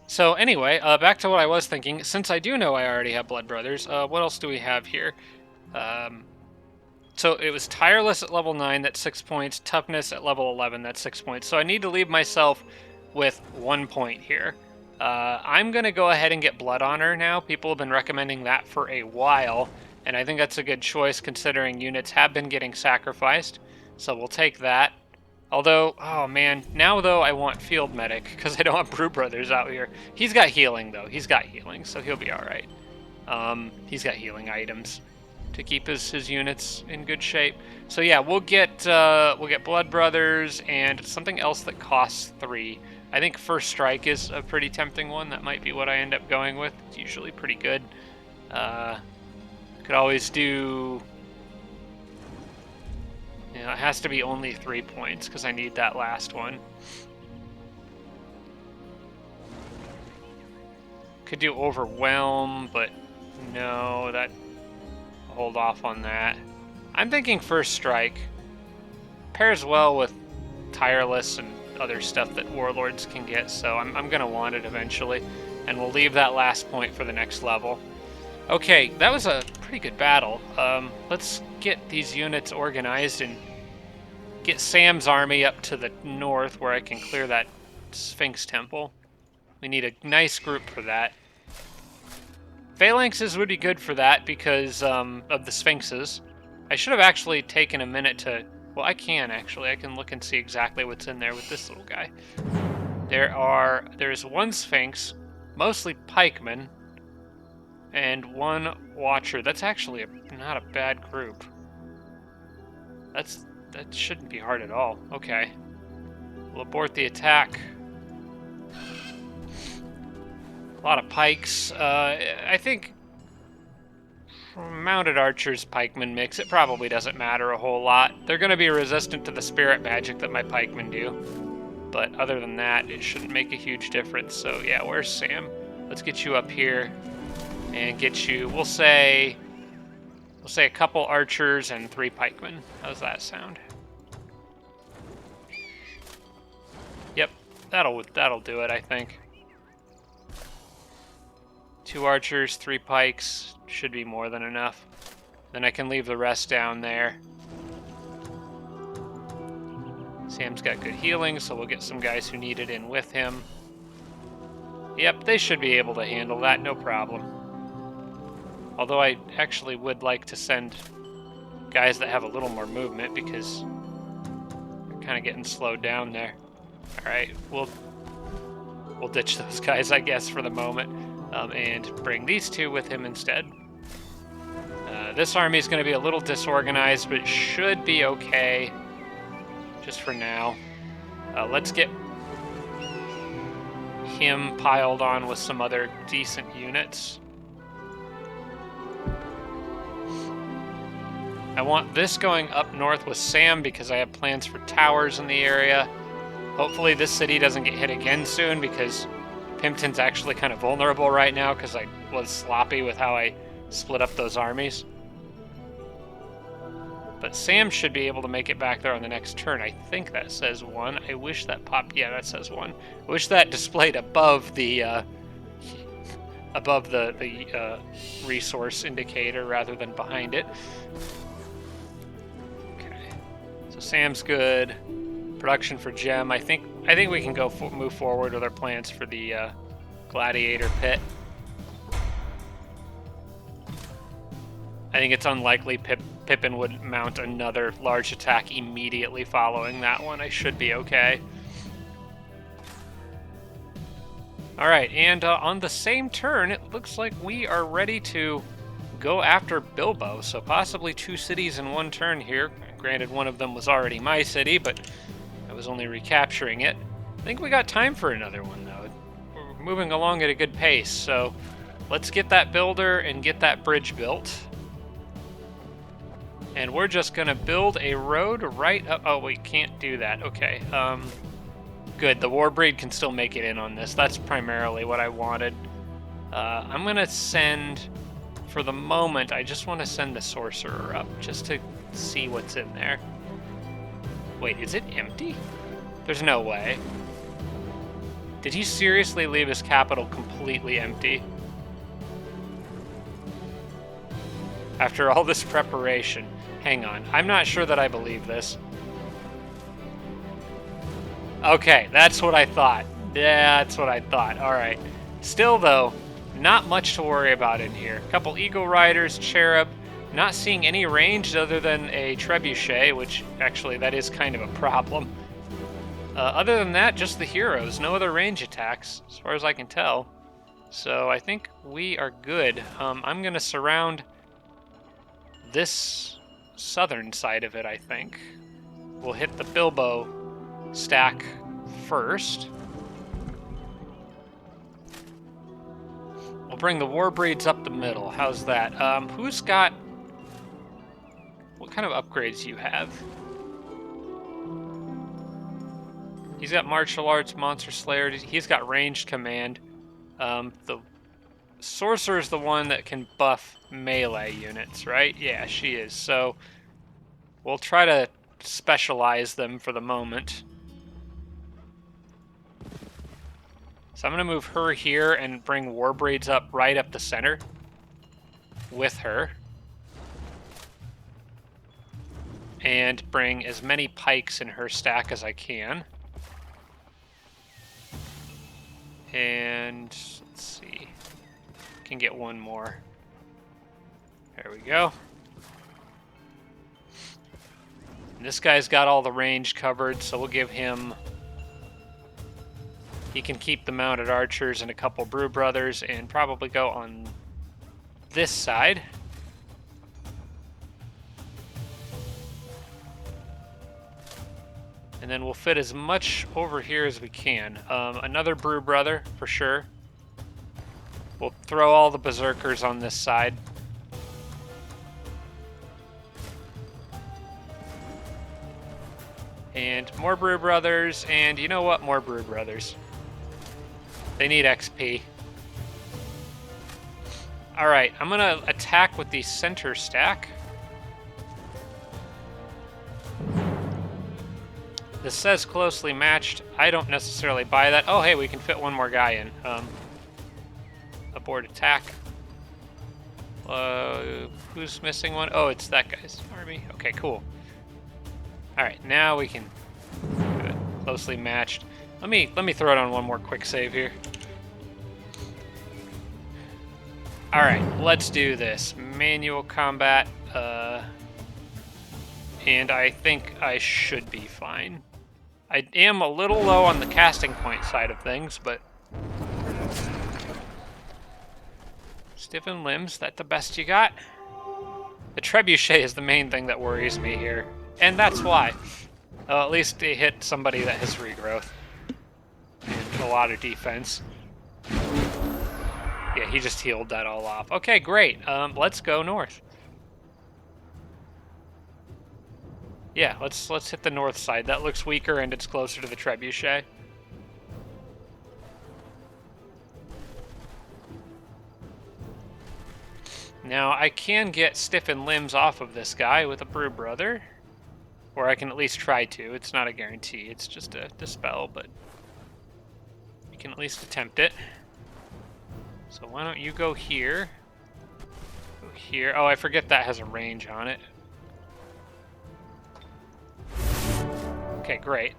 So anyway, back to what I was thinking. Since I do know I already have Blood Brothers, what else do we have here? So it was Tireless at level 9, that's 6 points. Toughness at level 11, that's 6 points. So I need to leave myself with 1 point here. I'm going to go ahead and get Blood Honor now. People have been recommending that for a while. And I think that's a good choice considering units have been getting sacrificed. So we'll take that. Although, oh man, now though I want Field Medic because I don't want Brew Brothers out here. He's got healing though. He's got healing, so he'll be alright. He's got healing items to keep his units in good shape. So yeah, we'll get Blood Brothers and something else that costs 3. I think First Strike is a pretty tempting one. That might be what I end up going with. It's usually pretty good. Could always do Yeah, it has to be only 3 points, because I need that last one. Could do Overwhelm, but no, that... hold off on that. I'm thinking First Strike. Pairs well with Tireless and other stuff that Warlords can get, so I'm going to want it eventually. And we'll leave that last point for the next level. Okay, that was a pretty good battle. Let's get these units organized and get Sam's army up to the north where I can clear that Sphinx Temple. We need a nice group for that. Phalanxes would be good for that because of the Sphinxes. I should have actually taken a minute to... well, I can actually. I can look and see exactly what's in there with this little guy. There's one Sphinx, mostly pikemen, and one Watcher. That's actually not a bad group. That shouldn't be hard at all. Okay. We'll abort the attack. A lot of pikes. I think mounted archers, pikemen mix, it probably doesn't matter a whole lot. They're going to be resistant to the spirit magic that my pikemen do. But other than that, it shouldn't make a huge difference. So yeah, where's Sam? Let's get you up here and get you, we'll say a couple archers and 3 pikemen. How's that sound? Yep, that'll do it, I think. 2 archers, 3 pikes, should be more than enough. Then I can leave the rest down there. Sam's got good healing, so we'll get some guys who need it in with him. Yep, they should be able to handle that, no problem. Although I actually would like to send guys that have a little more movement because they're kind of getting slowed down there. Alright, we'll ditch those guys, I guess, for the moment. And bring these 2 with him instead. This army is going to be a little disorganized, but it should be okay, just for now. Let's get him piled on with some other decent units. I want this going up north with Sam because I have plans for towers in the area. Hopefully this city doesn't get hit again soon because Pimpton's actually kind of vulnerable right now because I was sloppy with how I split up those armies. But Sam should be able to make it back there on the next turn. I think that says 1. I wish that popped... yeah, that says 1. I wish that displayed above the resource indicator rather than behind it. Okay. So Sam's good. Production for gem. I think we can go move forward with our plans for the gladiator pit. I think it's unlikely Pippin would mount another large attack immediately following that one. I should be okay. All right, and on the same turn, it looks like we are ready to go after Bilbo. So possibly 2 cities in one turn here. Granted, one of them was already my city, but I was only recapturing it. I think we got time for another one, though. We're moving along at a good pace, so let's get that builder and get that bridge built. And we're just going to build a road right up... oh, we can't do that. Okay. Good. The Warbreed can still make it in on this. That's primarily what I wanted. I'm going to send... for the moment, I just want to send the Sorcerer up just to see what's in there. Wait, is it empty? There's no way. Did he seriously leave his capital completely empty? After all this preparation. Hang on. I'm not sure that I believe this. Okay, that's what I thought. Yeah, that's what I thought. Alright. Still, though, not much to worry about in here. A couple Eagle Riders, Cherub. Not seeing any range other than a Trebuchet, which actually that is kind of a problem. Other than that, just the heroes. No other range attacks, as far as I can tell. So I think we are good. I'm going to surround this southern side of it, I think. We'll hit the Bilbo stack first. We'll bring the Warbreeds up the middle. How's that? Who's got... what kind of upgrades do you have? He's got martial arts, monster slayer. He's got ranged command. The sorcerer's the one that can buff melee units, right? Yeah, she is. So we'll try to specialize them for the moment. So I'm going to move her here and bring Warbraids up right up the center with her. And bring as many pikes in her stack as I can. And let's see. Can get one more. There we go. And this guy's got all the range covered, so we'll give him... He can keep the mounted archers and a couple Brew Brothers and probably go on this side. And then we'll fit as much over here as we can. Another Brew Brother, for sure. We'll throw all the Berserkers on this side. And more Brew Brothers, and you know what? More Brew Brothers. They need XP. Alright, I'm gonna attack with the center stack. This says closely matched. I don't necessarily buy that. Oh, hey, we can fit one more guy in. Abort attack. Who's missing one? Oh, it's that guy's army. Okay, cool. Alright, now we can do it. Closely matched. Let me throw it on one more quick save here. Alright, let's do this. Manual combat. And I think I should be fine. I am a little low on the casting point side of things, but... Stiffen limbs, that the best you got? The trebuchet is the main thing that worries me here. And that's why. At least they hit somebody that has regrowth. And a lot of defense. Yeah, he just healed that all off. Okay, great. Let's go north. Yeah, let's hit the north side. That looks weaker and it's closer to the trebuchet. Now, I can get stiffened limbs off of this guy with a Brew Brother. Or I can at least try to. It's not a guarantee. It's just a dispel, but you can at least attempt it. So why don't you go here? Go here. Oh, I forget that has a range on it. Okay, great.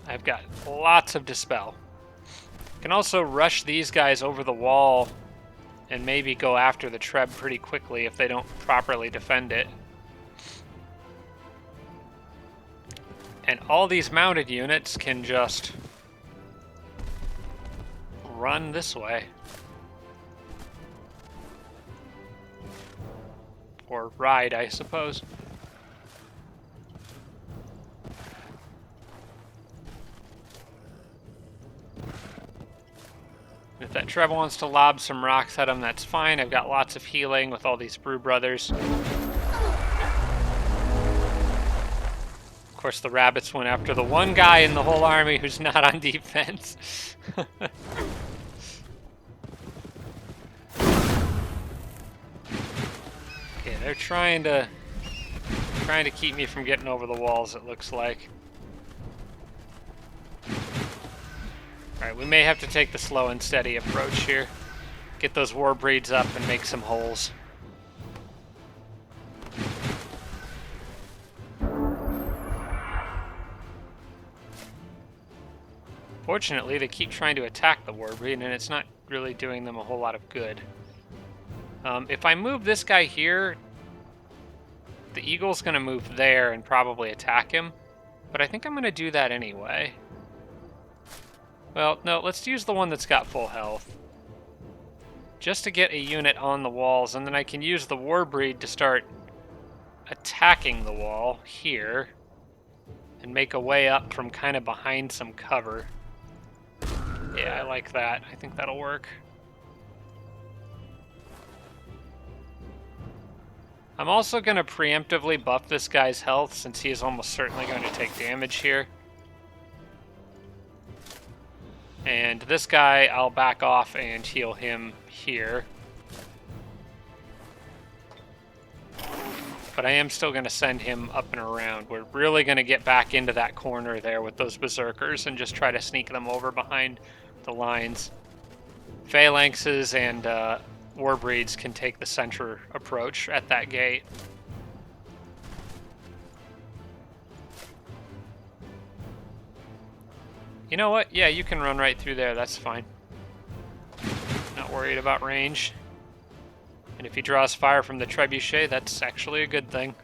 I've got lots of dispel. Can also rush these guys over the wall and maybe go after the Treb pretty quickly if they don't properly defend it. And all these mounted units can just run this way. Or ride, I suppose. If that Treb wants to lob some rocks at him, that's fine. I've got lots of healing with all these Brew Brothers. Of course, the rabbits went after the one guy in the whole army who's not on defense. Okay, they're trying to keep me from getting over the walls, it looks like. Alright, we may have to take the slow and steady approach here. Get those Warbraids up and make some holes. Fortunately, they keep trying to attack the Warbreed, and it's not really doing them a whole lot of good. If I move this guy here, the Eagle's going to move there and probably attack him. But I think I'm going to do that anyway. Well, no, let's use the one that's got full health. Just to get a unit on the walls, and then I can use the Warbreed to start attacking the wall here. And make a way up from kind of behind some cover. Yeah, I like that. I think that'll work. I'm also going to preemptively buff this guy's health since he is almost certainly going to take damage here. And this guy, I'll back off and heal him here. But I am still going to send him up and around. We're really going to get back into that corner there with those berserkers and just try to sneak them over behind the lines. Phalanxes and Warbreeds can take the center approach at that gate. You know what? Yeah, you can run right through there. That's fine. Not worried about range. And if he draws fire from the trebuchet, that's actually a good thing,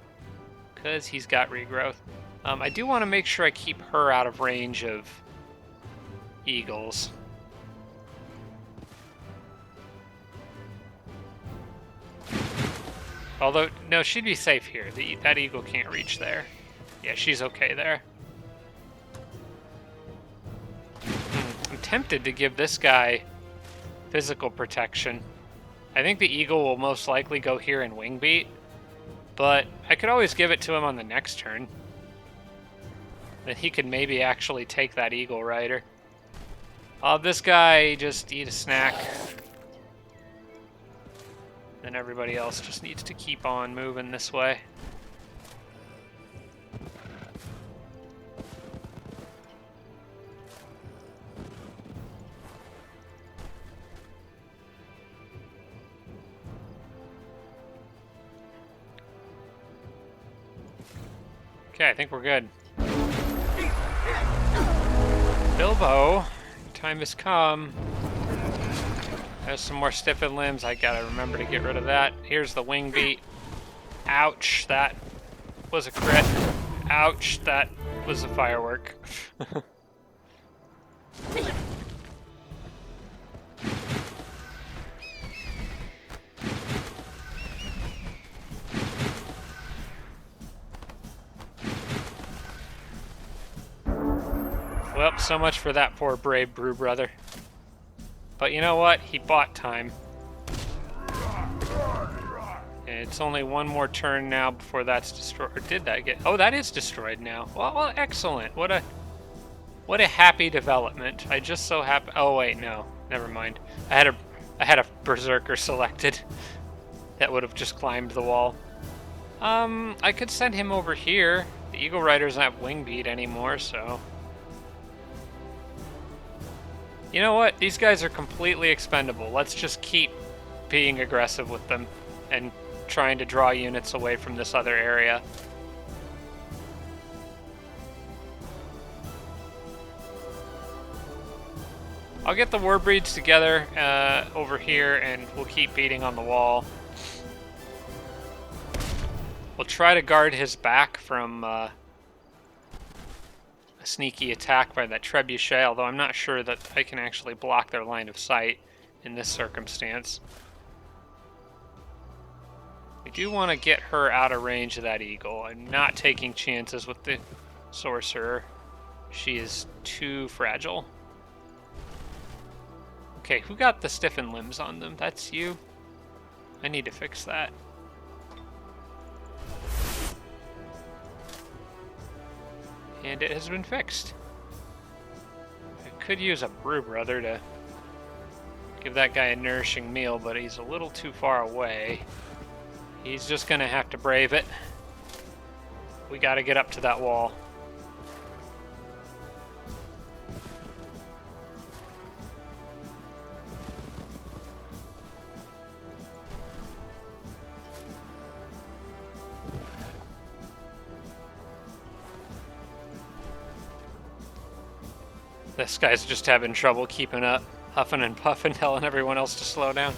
because he's got regrowth. I do want to make sure I keep her out of range of eagles. Although, no, she'd be safe here. That eagle can't reach there. Yeah, she's okay there. I'm tempted to give this guy physical protection. I think the eagle will most likely go here and wing beat, but I could always give it to him on the next turn. Then he could maybe actually take that eagle rider. This guy just eat a snack. Then everybody else just needs to keep on moving this way. Okay, I think we're good. Bilbo, time has come. There's some more stiffened limbs. I gotta remember to get rid of that. Here's the wing beat. Ouch, that was a crit. Ouch, that was a firework. Well, so much for that poor brave brew brother. But you know what? He bought time. And it's only one more turn now before that's destroyed. Or did that get... Oh, that is destroyed now. Well, excellent. What a happy development. I just so happen... Oh, wait, no. Never mind. I had a berserker selected that would have just climbed the wall. I could send him over here. The Eagle Rider doesn't have wing beat anymore, so... You know what? These guys are completely expendable. Let's just keep being aggressive with them and trying to draw units away from this other area. I'll get the Warbreeds together over here and we'll keep beating on the wall. We'll try to guard his back from a sneaky attack by that trebuchet, although I'm not sure that I can actually block their line of sight in this circumstance. I do want to get her out of range of that eagle. I'm not taking chances with the sorcerer. She is too fragile. Okay, who got the stiffened limbs on them? That's you? I need to fix that. And it has been fixed. I could use a brew brother to give that guy a nourishing meal, but he's a little too far away. He's just gonna have to brave it. We gotta get up to that wall. This guy's just having trouble keeping up, huffing and puffing, telling everyone else to slow down.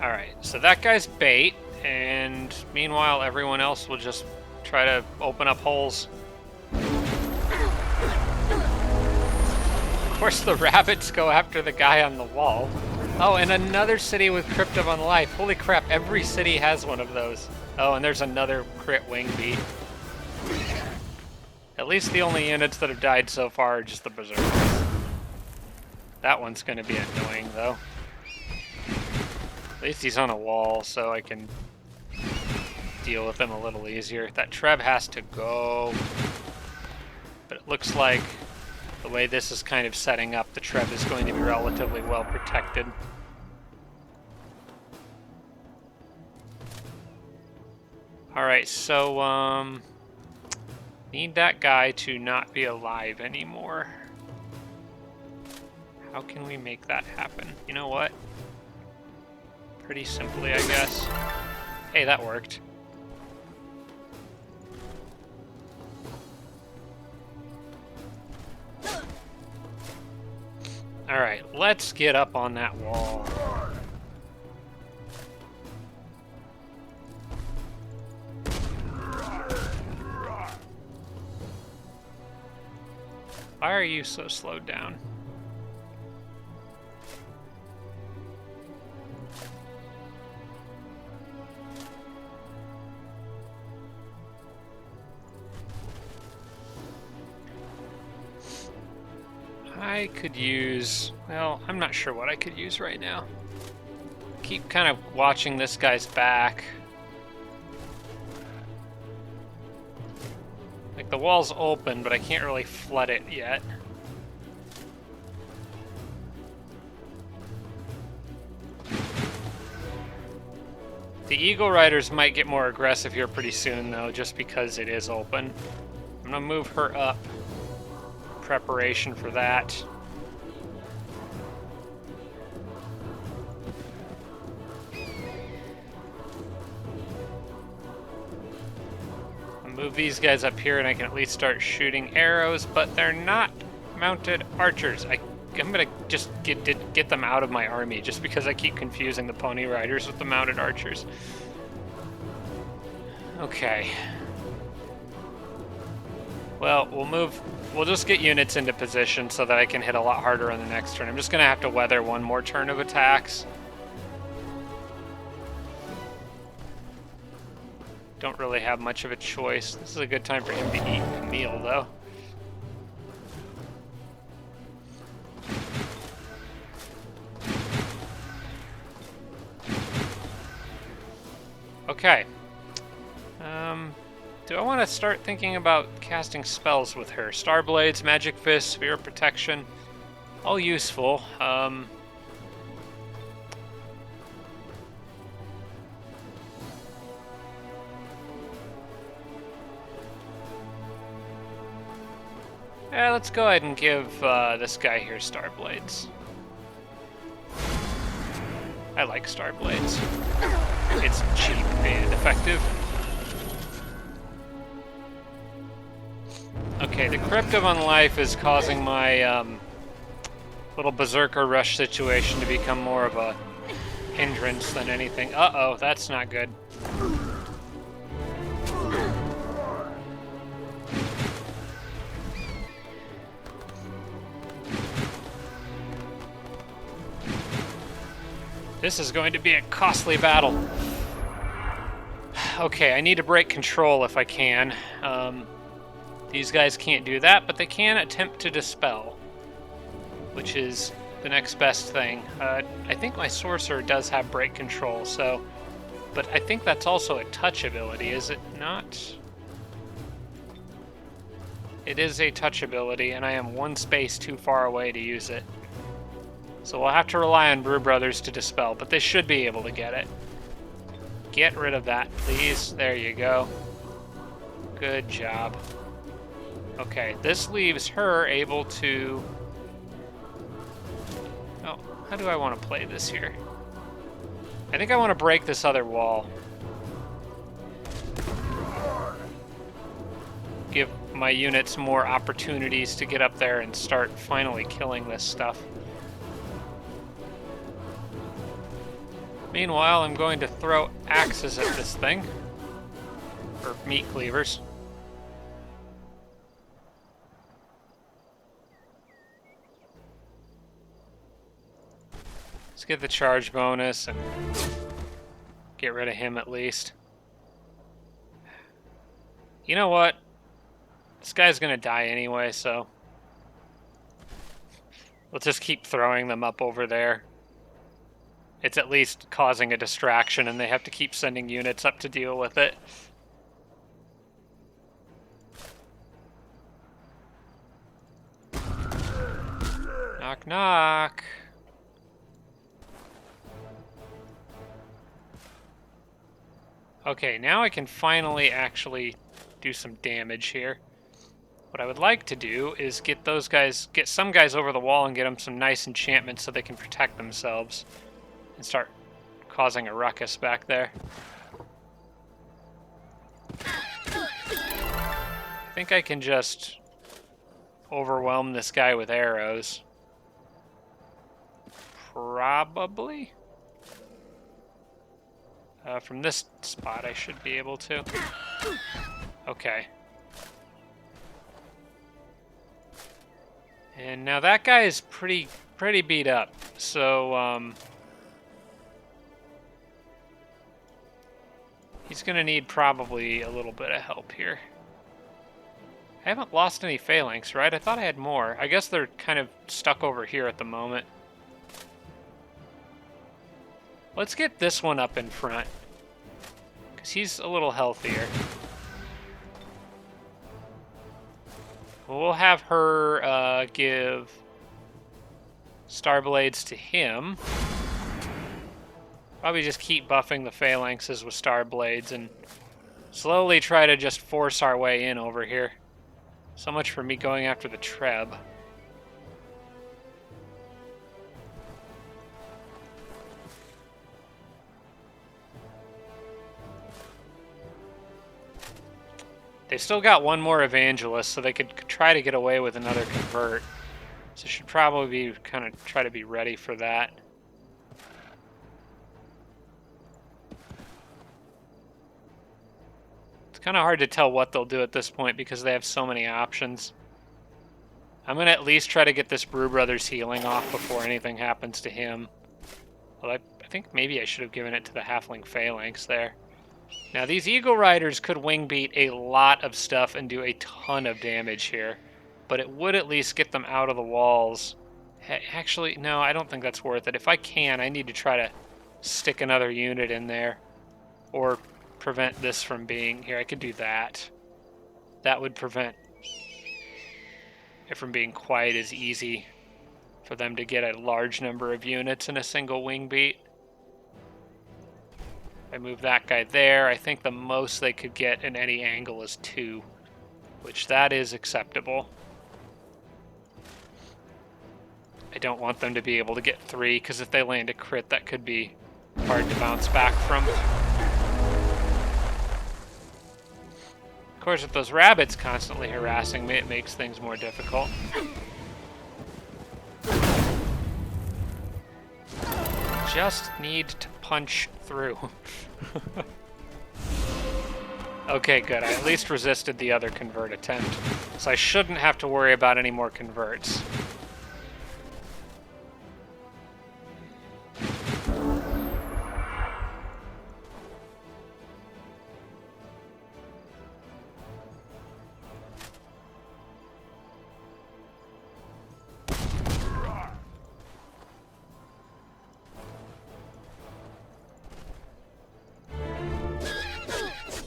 Alright, so that guy's bait, and meanwhile everyone else will just try to open up holes. Of course the rabbits go after the guy on the wall. Oh, and another city with Crypt of Unlife. Holy crap, every city has one of those. Oh, and there's another crit wing beat. At least the only units that have died so far are just the berserkers. That one's going to be annoying, though. At least he's on a wall, so I can deal with him a little easier. That Treb has to go. But it looks like the way this is kind of setting up, the Treb is going to be relatively well protected. Alright, so, need that guy to not be alive anymore. How can we make that happen? You know what? Pretty simply, I guess. Hey, that worked. Alright, let's get up on that wall. Why are you so slowed down? I could use, well, I'm not sure what I could use right now. Keep kind of watching this guy's back. Like, the wall's open, but I can't really flood it yet. The Eagle Riders might get more aggressive here pretty soon, though, just because it is open. I'm gonna move her up. Preparation for that. I'll move these guys up here and I can at least start shooting arrows, but they're not mounted archers. I'm gonna just get them out of my army just because I keep confusing the pony riders with the mounted archers. Okay. Well, we'll just get units into position so that I can hit a lot harder on the next turn. I'm just gonna have to weather one more turn of attacks. Don't really have much of a choice. This is a good time for him to eat a meal, though. Okay. Do I want to start thinking about casting spells with her? Starblades, Magic Fist, Sphere of Protection, all useful. Yeah, let's go ahead and give this guy here Starblades. I like Starblades. It's cheap and effective. Okay, the Crypt of Unlife is causing my little Berserker Rush situation to become more of a hindrance than anything. Uh-oh, that's not good. This is going to be a costly battle. Okay, I need to break control if I can. These guys can't do that, but they can attempt to dispel, which is the next best thing. I think my sorcerer does have break control, so, but I think that's also a touch ability, is it not? It is a touch ability, and I am one space too far away to use it. So we'll have to rely on Brew Brothers to dispel, but they should be able to get it. Get rid of that, please. There you go. Good job. Okay, this leaves her able to... Oh, how do I want to play this here? I think I want to break this other wall. Give my units more opportunities to get up there and start finally killing this stuff. Meanwhile, I'm going to throw axes at this thing. Or meat cleavers. Let's get the charge bonus and get rid of him at least. You know what? This guy's gonna die anyway, so let's just keep throwing them up over there. It's at least causing a distraction, and they have to keep sending units up to deal with it. Knock, knock. Okay, now I can finally actually do some damage here. What I would like to do is get some guys over the wall and get them some nice enchantments so they can protect themselves and start causing a ruckus back there. I think I can just overwhelm this guy with arrows. Probably. From this spot, I should be able to. Okay. And now that guy is pretty beat up. So, he's gonna need probably a little bit of help here. I haven't lost any phalanx, right? I thought I had more. I guess they're kind of stuck over here at the moment. Let's get this one up in front, because he's a little healthier. We'll have her give Starblades to him. Probably just keep buffing the phalanxes with Starblades and slowly try to just force our way in over here. So much for me going after the Treb. They've still got one more Evangelist, so they could try to get away with another Convert. So should probably be kind of try to be ready for that. It's kind of hard to tell what they'll do at this point because they have so many options. I'm going to at least try to get this Brew Brothers healing off before anything happens to him. Well, I think maybe I should have given it to the Halfling Phalanx there. Now, these Eagle Riders could wing beat a lot of stuff and do a ton of damage here, but it would at least get them out of the walls. Actually, no, I don't think that's worth it. If I can, I need to try to stick another unit in there or prevent this from being... Here, I could do that. That would prevent it from being quite as easy for them to get a large number of units in a single wing beat. I move that guy there. I think the most they could get in any angle is 2, which that is acceptable. I don't want them to be able to get 3, because if they land a crit, that could be hard to bounce back from. Of course, with those rabbits constantly harassing me, it makes things more difficult. Just need to punch through. Okay, good. I at least resisted the other convert attempt, so I shouldn't have to worry about any more converts.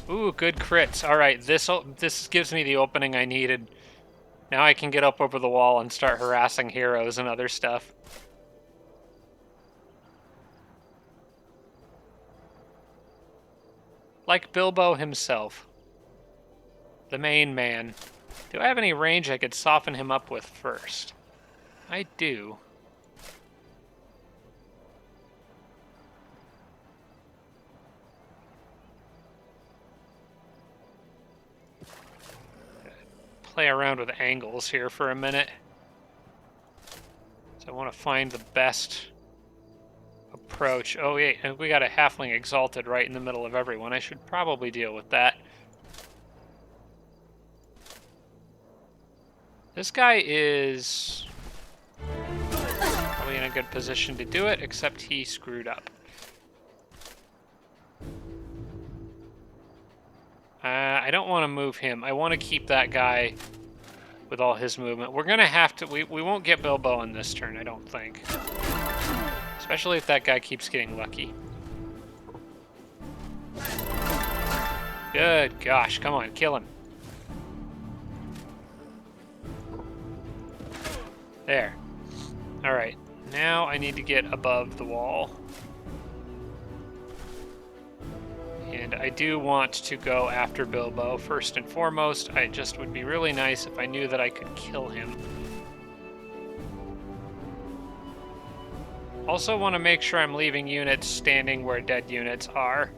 Ooh, good crits. All right, this gives me the opening I needed. Now I can get up over the wall and start harassing heroes and other stuff. Like Bilbo himself. The main man. Do I have any range I could soften him up with first? I do. Play around with angles here for a minute. So I want to find the best approach. Oh, yeah, we got a Halfling Exalted right in the middle of everyone. I should probably deal with that. This guy is probably in a good position to do it, except he screwed up. I don't want to move him. I want to keep that guy with all his movement. We're going to have to... We won't get Bilbo on this turn, I don't think. Especially if that guy keeps getting lucky. Good gosh, come on, kill him. There. Alright, now I need to get above the wall. And I do want to go after Bilbo first and foremost. It just would be really nice if I knew that I could kill him. Also want to make sure I'm leaving units standing where dead units are.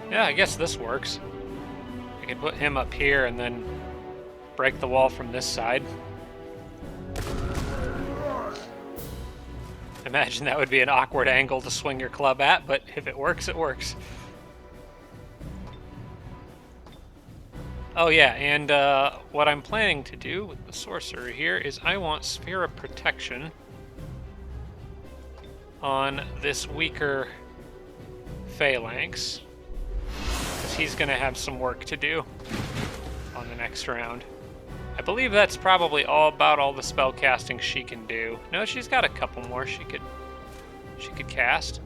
Yeah, I guess this works. I can put him up here and then break the wall from this side. Imagine that would be an awkward angle to swing your club at, but if it works, it works. Oh yeah, and what I'm planning to do with the sorcerer here is I want Sphere of Protection on this weaker phalanx, because he's going to have some work to do on the next round. I believe that's probably about all the spell casting she can do. No, she's got a couple more she could cast.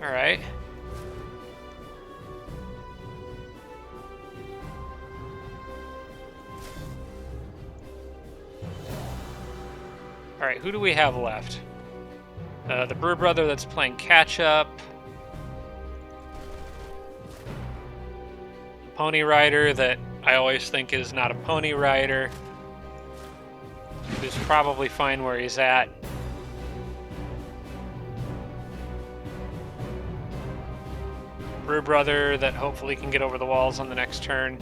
All right. All right, who do we have left? The Brew Brother that's playing catch up. Pony Rider that I always think is not a Pony Rider, who's probably fine where he's at. Brew Brother that hopefully can get over the walls on the next turn.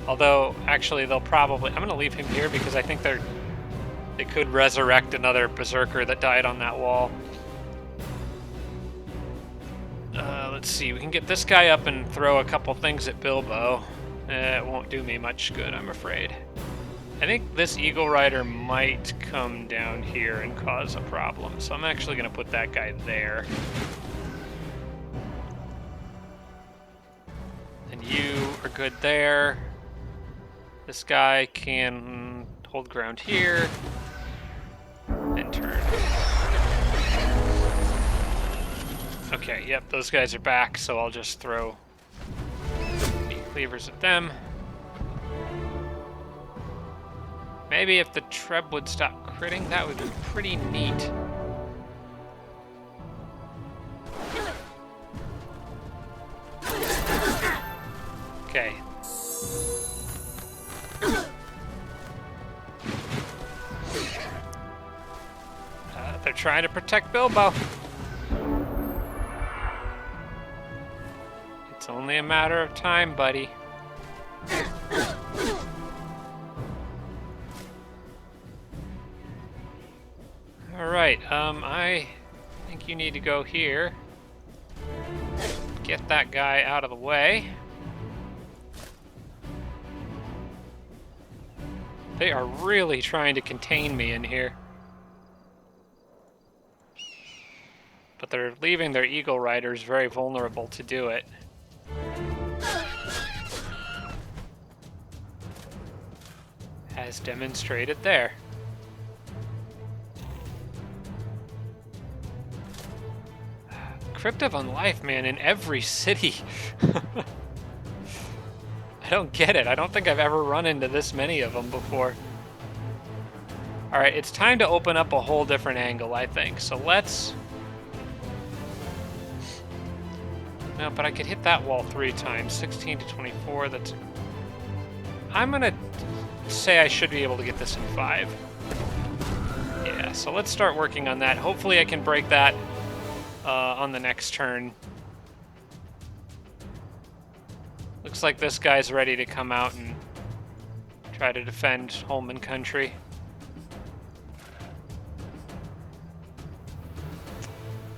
Although, actually, they'll probably... I'm going to leave him here because I think they could resurrect another Berserker that died on that wall. Let's see, we can get this guy up and throw a couple things at Bilbo. It won't do me much good, I'm afraid. I think this Eagle Rider might come down here and cause a problem, so I'm actually going to put that guy there. And you are good there. This guy can hold ground here and turn. Okay, yep, those guys are back, so I'll just throw cleavers at them. Maybe if the Treb would stop critting, that would be pretty neat. Okay. They're trying to protect Bilbo. It's only a matter of time, buddy. Alright, I think you need to go here. Get that guy out of the way. They are really trying to contain me in here. But they're leaving their Eagle Riders very vulnerable to do it. As demonstrated there. Crypt of Unlife, man, in every city. I don't get it. I don't think I've ever run into this many of them before. Alright, it's time to open up a whole different angle, I think. So let's... No, but I could hit that wall 3 times. 16 to 24, that's... I'm gonna say I should be able to get this in 5. Yeah, so let's start working on that. Hopefully I can break that on the next turn. Looks like this guy's ready to come out and try to defend home and country.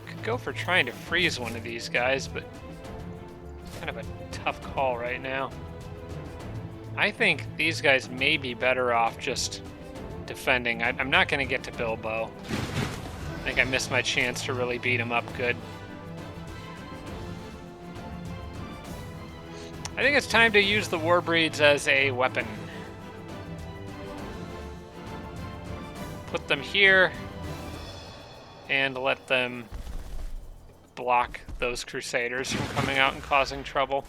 Could go for trying to freeze one of these guys, but it's kind of a tough call right now. I think these guys may be better off just defending. I'm not going to get to Bilbo. I think I missed my chance to really beat him up good. I think it's time to use the Warbreeds as a weapon. Put them here and let them block those Crusaders from coming out and causing trouble.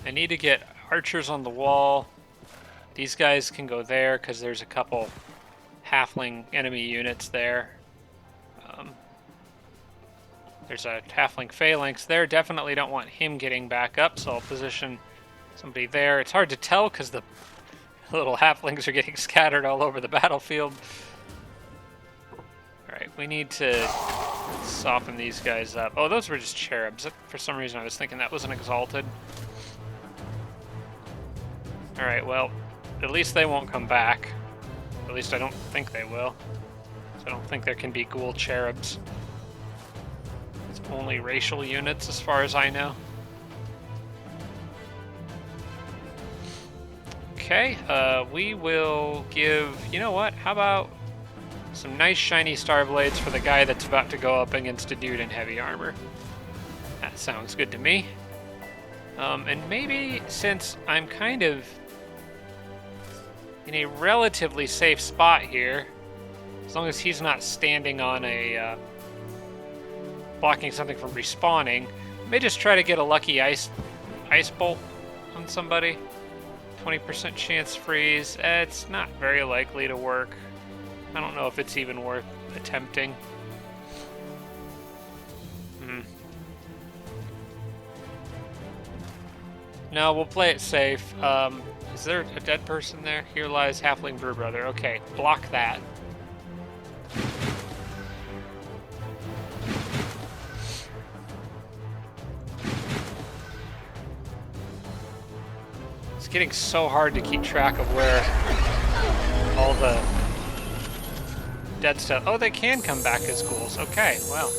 I need to get archers on the wall. These guys can go there because there's a couple halfling enemy units there. There's a halfling phalanx there. Definitely don't want him getting back up, so I'll position somebody there. It's hard to tell because the little halflings are getting scattered all over the battlefield. Alright, we need to soften these guys up. Oh, those were just cherubs. For some reason I was thinking that was an exalted. Alright, well, at least they won't come back. At least I don't think they will. So I don't think there can be ghoul cherubs. It's only racial units as far as I know. Okay, we will give... You know what? How about some nice shiny star blades for the guy that's about to go up against a dude in heavy armor. That sounds good to me. And maybe since I'm kind of in a relatively safe spot here, as long as he's not standing on a blocking something from respawning, I may just try to get a lucky ice bolt on somebody. 20% chance freeze. It's not very likely to work. I don't know if it's even worth attempting. No, we'll play it safe. Is there a dead person there? Here lies Halfling Brew Brother. Okay, block that. It's getting so hard to keep track of where all the dead stuff... Oh, they can come back as ghouls. Okay, well.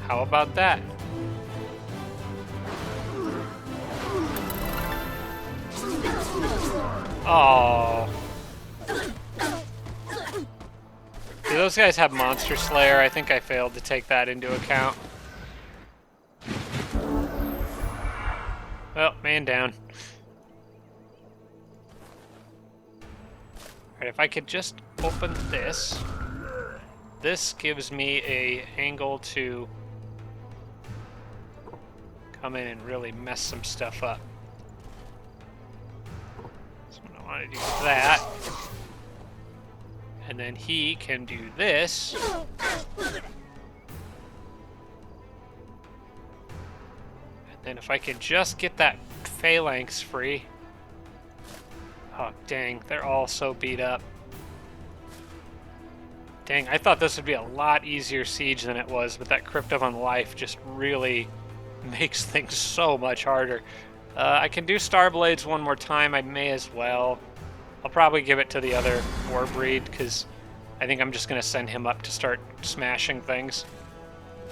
How about that? Oh. Do those guys have Monster Slayer? I think I failed to take that into account. Well, man down. Alright, if I could just open this. This gives me a angle to come in and really mess some stuff up. So I want to do that. And then he can do this. And then if I could just get that phalanx free. Oh, dang. They're all so beat up. Dang, I thought this would be a lot easier siege than it was, but that Crypt of Unlife just really makes things so much harder. I can do Starblades one more time. I may as well. I'll probably give it to the other Warbreed, because I think I'm just going to send him up to start smashing things.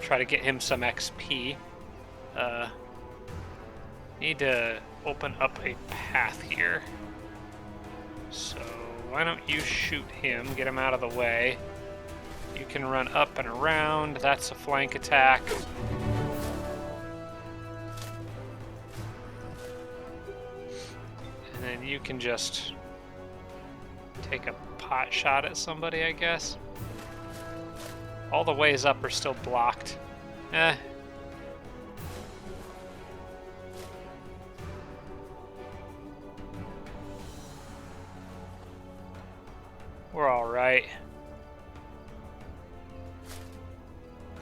Try to get him some XP. Need to open up a path here. So why don't you shoot him, get him out of the way. You can run up and around. That's a flank attack. And then you can just take a pot shot at somebody, I guess. All the ways up are still blocked. We're all right.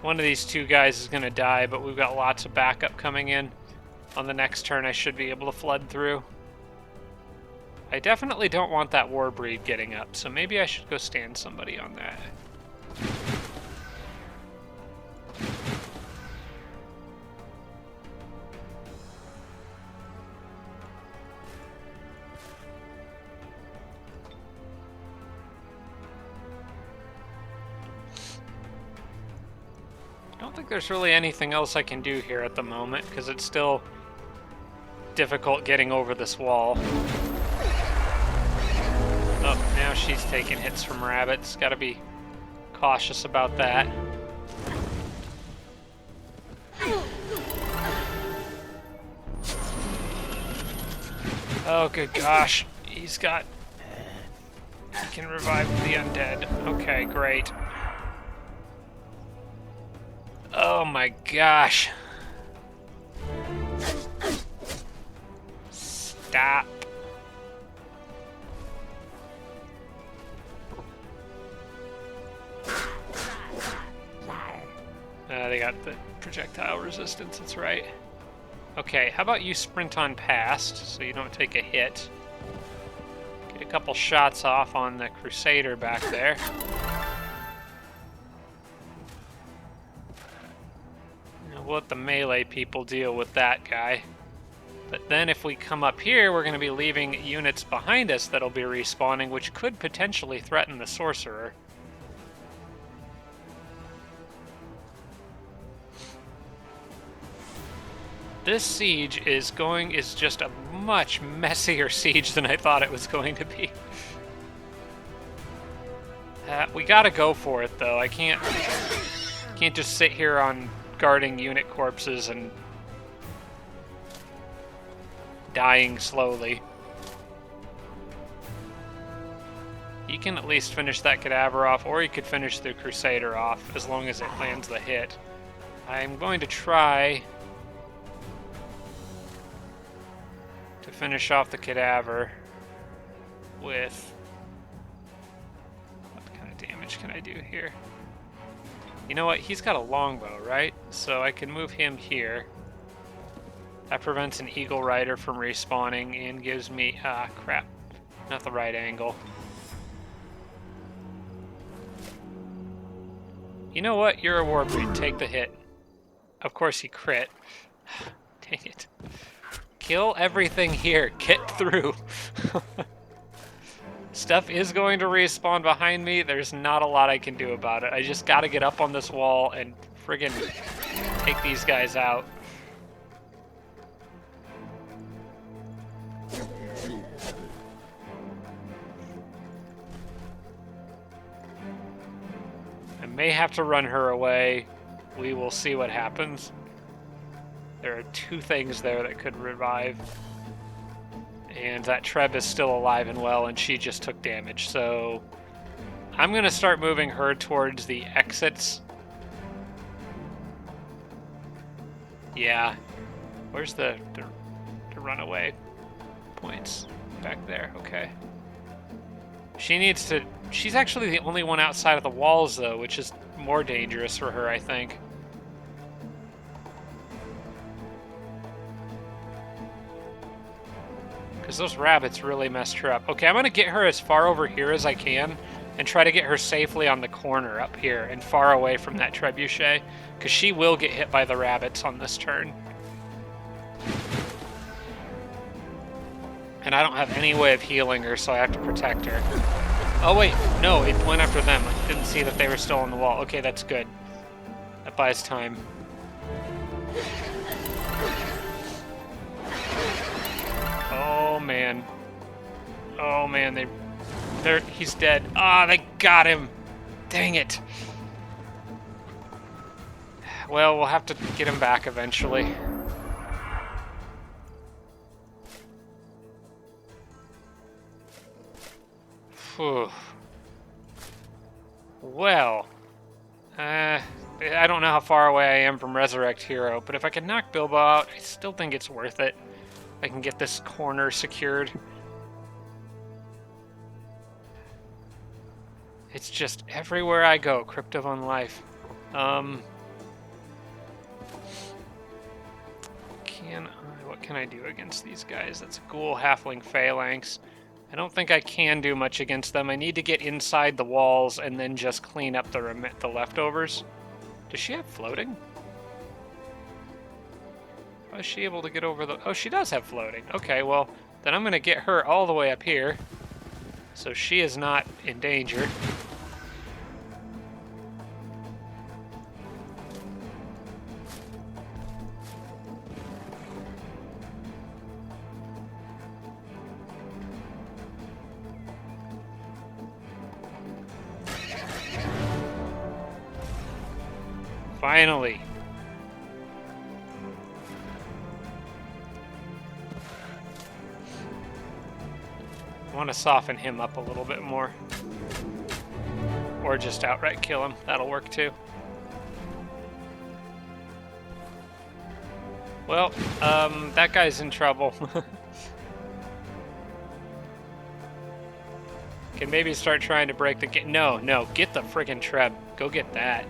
One of these two guys is going to die, but we've got lots of backup coming in. On the next turn, I should be able to flood through. I definitely don't want that Warbreed getting up, so maybe I should go stand somebody on that. don't think there's really anything else I can do here at the moment, because it's still difficult getting over this wall. Oh, now she's taking hits from rabbits. Gotta be cautious about that. Oh, good gosh. He can revive the undead. Okay, great. Oh my gosh. Stop. They got the projectile resistance, that's right. Okay, how about you sprint on past so you don't take a hit? Get a couple shots off on the Crusader back there. We'll let the melee people deal with that guy. But then if we come up here, we're going to be leaving units behind us that'll be respawning, which could potentially threaten the sorcerer. This siege is just a much messier siege than I thought it was going to be. We gotta go for it though. I can't just sit here on guarding unit corpses and dying slowly. He can at least finish that cadaver off, or he could finish the Crusader off as long as it lands the hit. I'm going to try to finish off the cadaver with... What kind of damage can I do here? You know what? He's got a longbow, right? So I can move him here. That prevents an Eagle Rider from respawning and gives me... Ah, crap. Not the right angle. You know what? You're a Warbreed. Take the hit. Of course he crit. Dang it. Kill everything here. Get through. Stuff is going to respawn behind me. There's not a lot I can do about it. I just gotta get up on this wall and friggin' take these guys out. I may have to run her away. We will see what happens. There are two things there that could revive. And that Treb is still alive and well, and she just took damage. So I'm going to start moving her towards the exits. Yeah. Where's the runaway points? Back there. Okay. She needs to... She's actually the only one outside of the walls, though, which is more dangerous for her, I think. Because those rabbits really messed her up. Okay, I'm going to get her as far over here as I can and try to get her safely on the corner up here and far away from that trebuchet, because she will get hit by the rabbits on this turn. And I don't have any way of healing her, so I have to protect her. Oh wait, no, it went after them. I didn't see that they were still on the wall. Okay, that's good. That buys time. Oh man. Oh man, he's dead. Ah, they got him. Dang it. Well, we'll have to get him back eventually. Whew. Well, I don't know how far away I am from Resurrect Hero, but if I can knock Bilbo out, I still think it's worth it. I can get this corner secured. It's just everywhere I go, Crypt of Unlife. What can I do against these guys? That's a ghoul halfling phalanx. I don't think I can do much against them. I need to get inside the walls and then just clean up the leftovers. Does she have floating? How is she able to get over the... Oh, she does have floating. Okay, well, then I'm going to get her all the way up here, so she is not in danger. Finally. I want to soften him up a little bit more. Or just outright kill him. That'll work too. Well, that guy's in trouble. Can maybe start trying to break the gate. No, get the friggin' Treb. Go get that.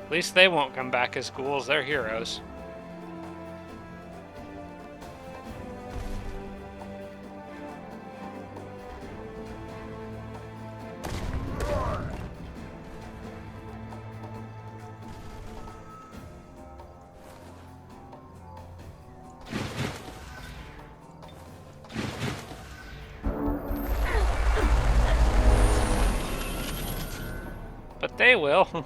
At least they won't come back as ghouls. They're heroes. But they will.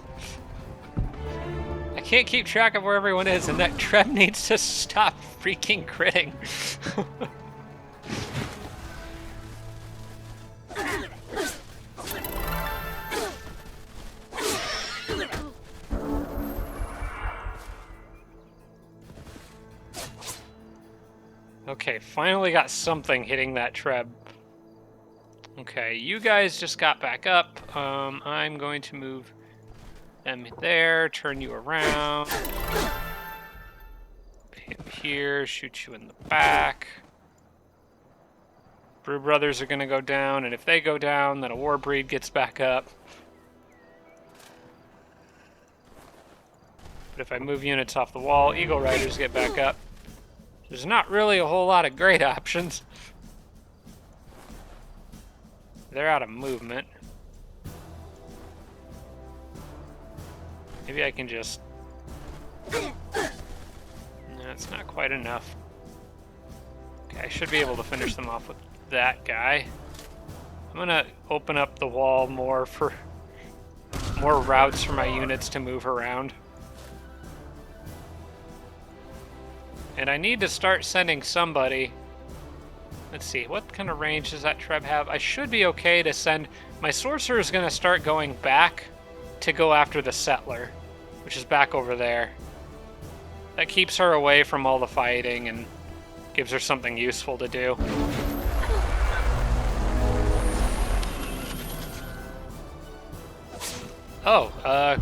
I can't keep track of where everyone is, and that Treb needs to stop freaking critting. Okay, finally got something hitting that Treb. Okay, you guys just got back up. I'm going to move them there, turn you around. Hit here, shoot you in the back. Brew Brothers are going to go down, and if they go down, then a War Breed gets back up. But if I move units off the wall, Eagle Riders get back up. There's not really a whole lot of great options. They're out of movement. Maybe I can just... No, it's not quite enough. Okay, I should be able to finish them off with that guy. I'm gonna open up the wall more for more routes for my units to move around. And I need to start sending somebody. Let's see, what kind of range does that Treb have? I should be okay to send... My Sorcerer is going to start going back to go after the Settler, which is back over there. That keeps her away from all the fighting and gives her something useful to do. Oh,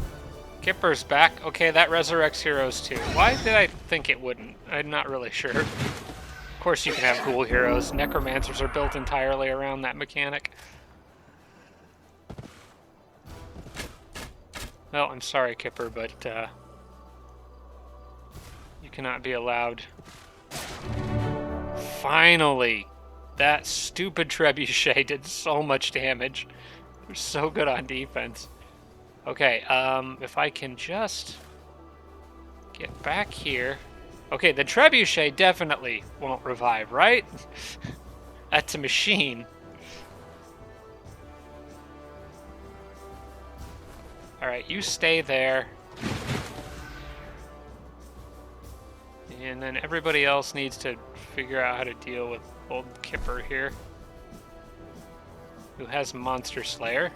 Kipper's back. Okay, that resurrects heroes too. Why did I think it wouldn't? I'm not really sure. Of course you can have ghoul heroes. Necromancers are built entirely around that mechanic. Well, I'm sorry, Kipper, but you cannot be allowed. Finally! That stupid Trebuchet did so much damage. They're so good on defense. Okay, if I can just get back here. Okay, the Trebuchet definitely won't revive, right? That's a machine. Alright, you stay there. And then everybody else needs to figure out how to deal with old Kipper here, who has Monster Slayer.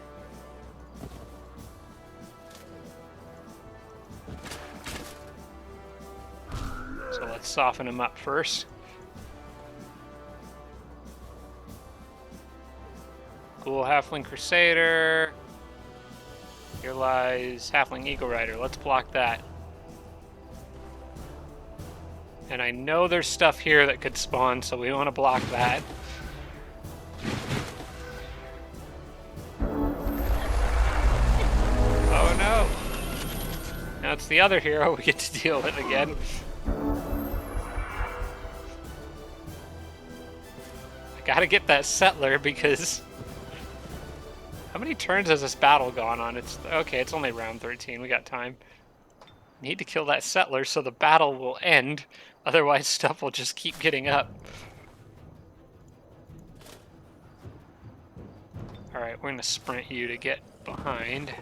So let's soften him up first. Ghoul Halfling Crusader. Here lies Halfling Eagle Rider. Let's block that. And I know there's stuff here that could spawn, so we want to block that. Oh no! Now it's the other hero we get to deal with again. I gotta get that Settler because... How many turns has this battle gone on? It's okay, it's only round 13. We got time. Need to kill that Settler so the battle will end. Otherwise, stuff will just keep getting up. Alright, we're going to sprint you to get behind.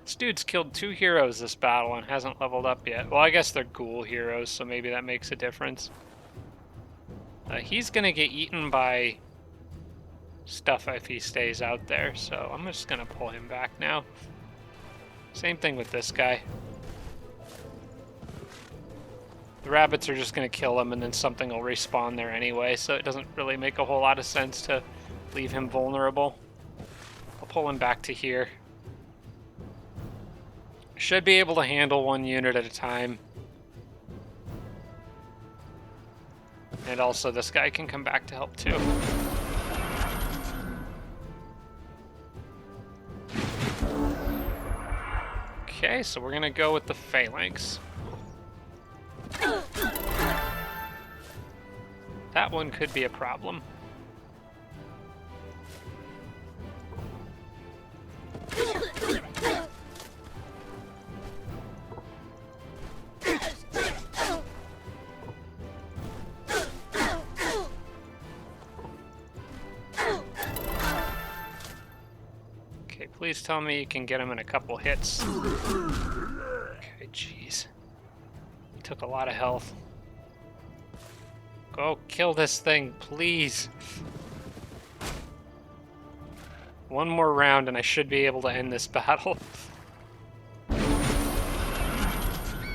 This dude's killed 2 heroes this battle and hasn't leveled up yet. Well, I guess they're ghoul heroes, so maybe that makes a difference. He's gonna get eaten by stuff if he stays out there, so I'm just gonna pull him back now. Same thing with this guy. The rabbits are just gonna kill him and then something will respawn there anyway, so it doesn't really make a whole lot of sense to leave him vulnerable. I'll pull him back to here. Should be able to handle 1 unit at a time. And also this guy can come back to help too. Okay, so we're gonna go with the phalanx. That one could be a problem. Okay, please tell me you can get him in a couple hits. Okay, jeez. He took a lot of health. Go kill this thing, please. 1 more round and I should be able to end this battle.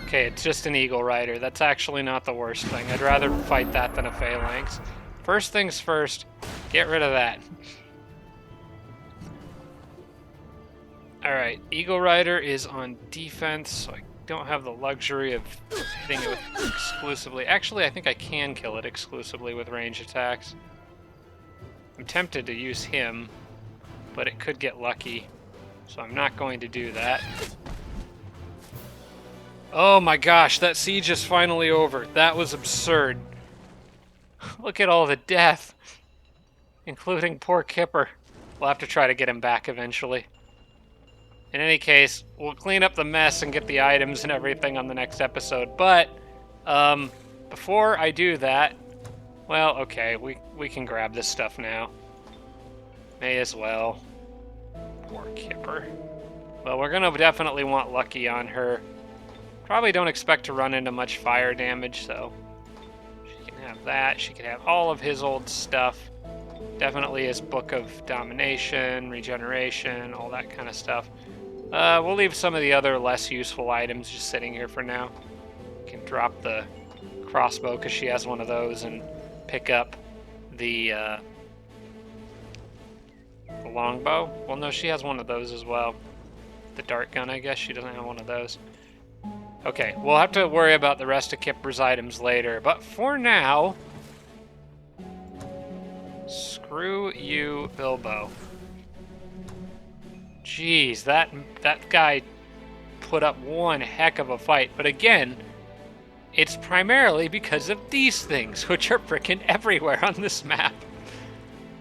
Okay, it's just an Eagle Rider. That's actually not the worst thing. I'd rather fight that than a Phalanx. First things first, get rid of that. Alright, Eagle Rider is on defense, so I don't have the luxury of hitting it with exclusively. Actually, I think I can kill it exclusively with range attacks. I'm tempted to use him, but it could get lucky, so I'm not going to do that. Oh my gosh, that siege is finally over. That was absurd. Look at all the death, including poor Kipper. We'll have to try to get him back eventually. In any case, we'll clean up the mess and get the items and everything on the next episode. But, before I do that, well, okay, we can grab this stuff now. May as well. Poor Kipper. Well, we're gonna definitely want Lucky on her. Probably don't expect to run into much fire damage, so she can have that. She can have all of his old stuff. Definitely his Book of Domination, Regeneration, all that kind of stuff. We'll leave some of the other less useful items just sitting here for now. Can drop the crossbow because she has one of those and pick up the longbow. Well, no, she has one of those as well. The dart gun, I guess. She doesn't have one of those. Okay, we'll have to worry about the rest of Kipper's items later. But for now, screw you, Bilbo. Jeez, that guy put up one heck of a fight. But again, it's primarily because of these things, which are frickin' everywhere on this map.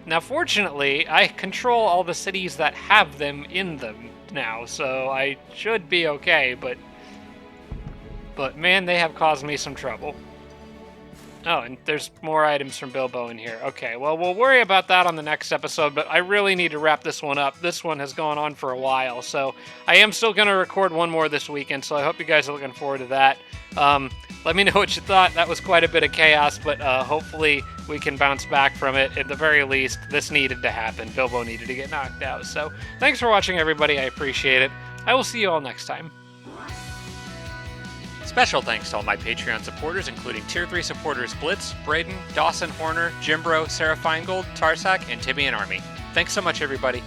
Now, fortunately, I control all the cities that have them in them now, so I should be okay, but man, they have caused me some trouble. Oh, and there's more items from Bilbo in here. Okay, well, we'll worry about that on the next episode, but I really need to wrap this one up. This one has gone on for a while, so I am still going to record one more this weekend, so I hope you guys are looking forward to that. Let me know what you thought. That was quite a bit of chaos, but hopefully we can bounce back from it. At the very least, this needed to happen. Bilbo needed to get knocked out. So thanks for watching, everybody. I appreciate it. I will see you all next time. Special thanks to all my Patreon supporters, including Tier 3 supporters Blitz, Braden, Dawson Horner, Jimbro, Sarah Feingold, Tarsak, and Tibby and Army. Thanks so much, everybody.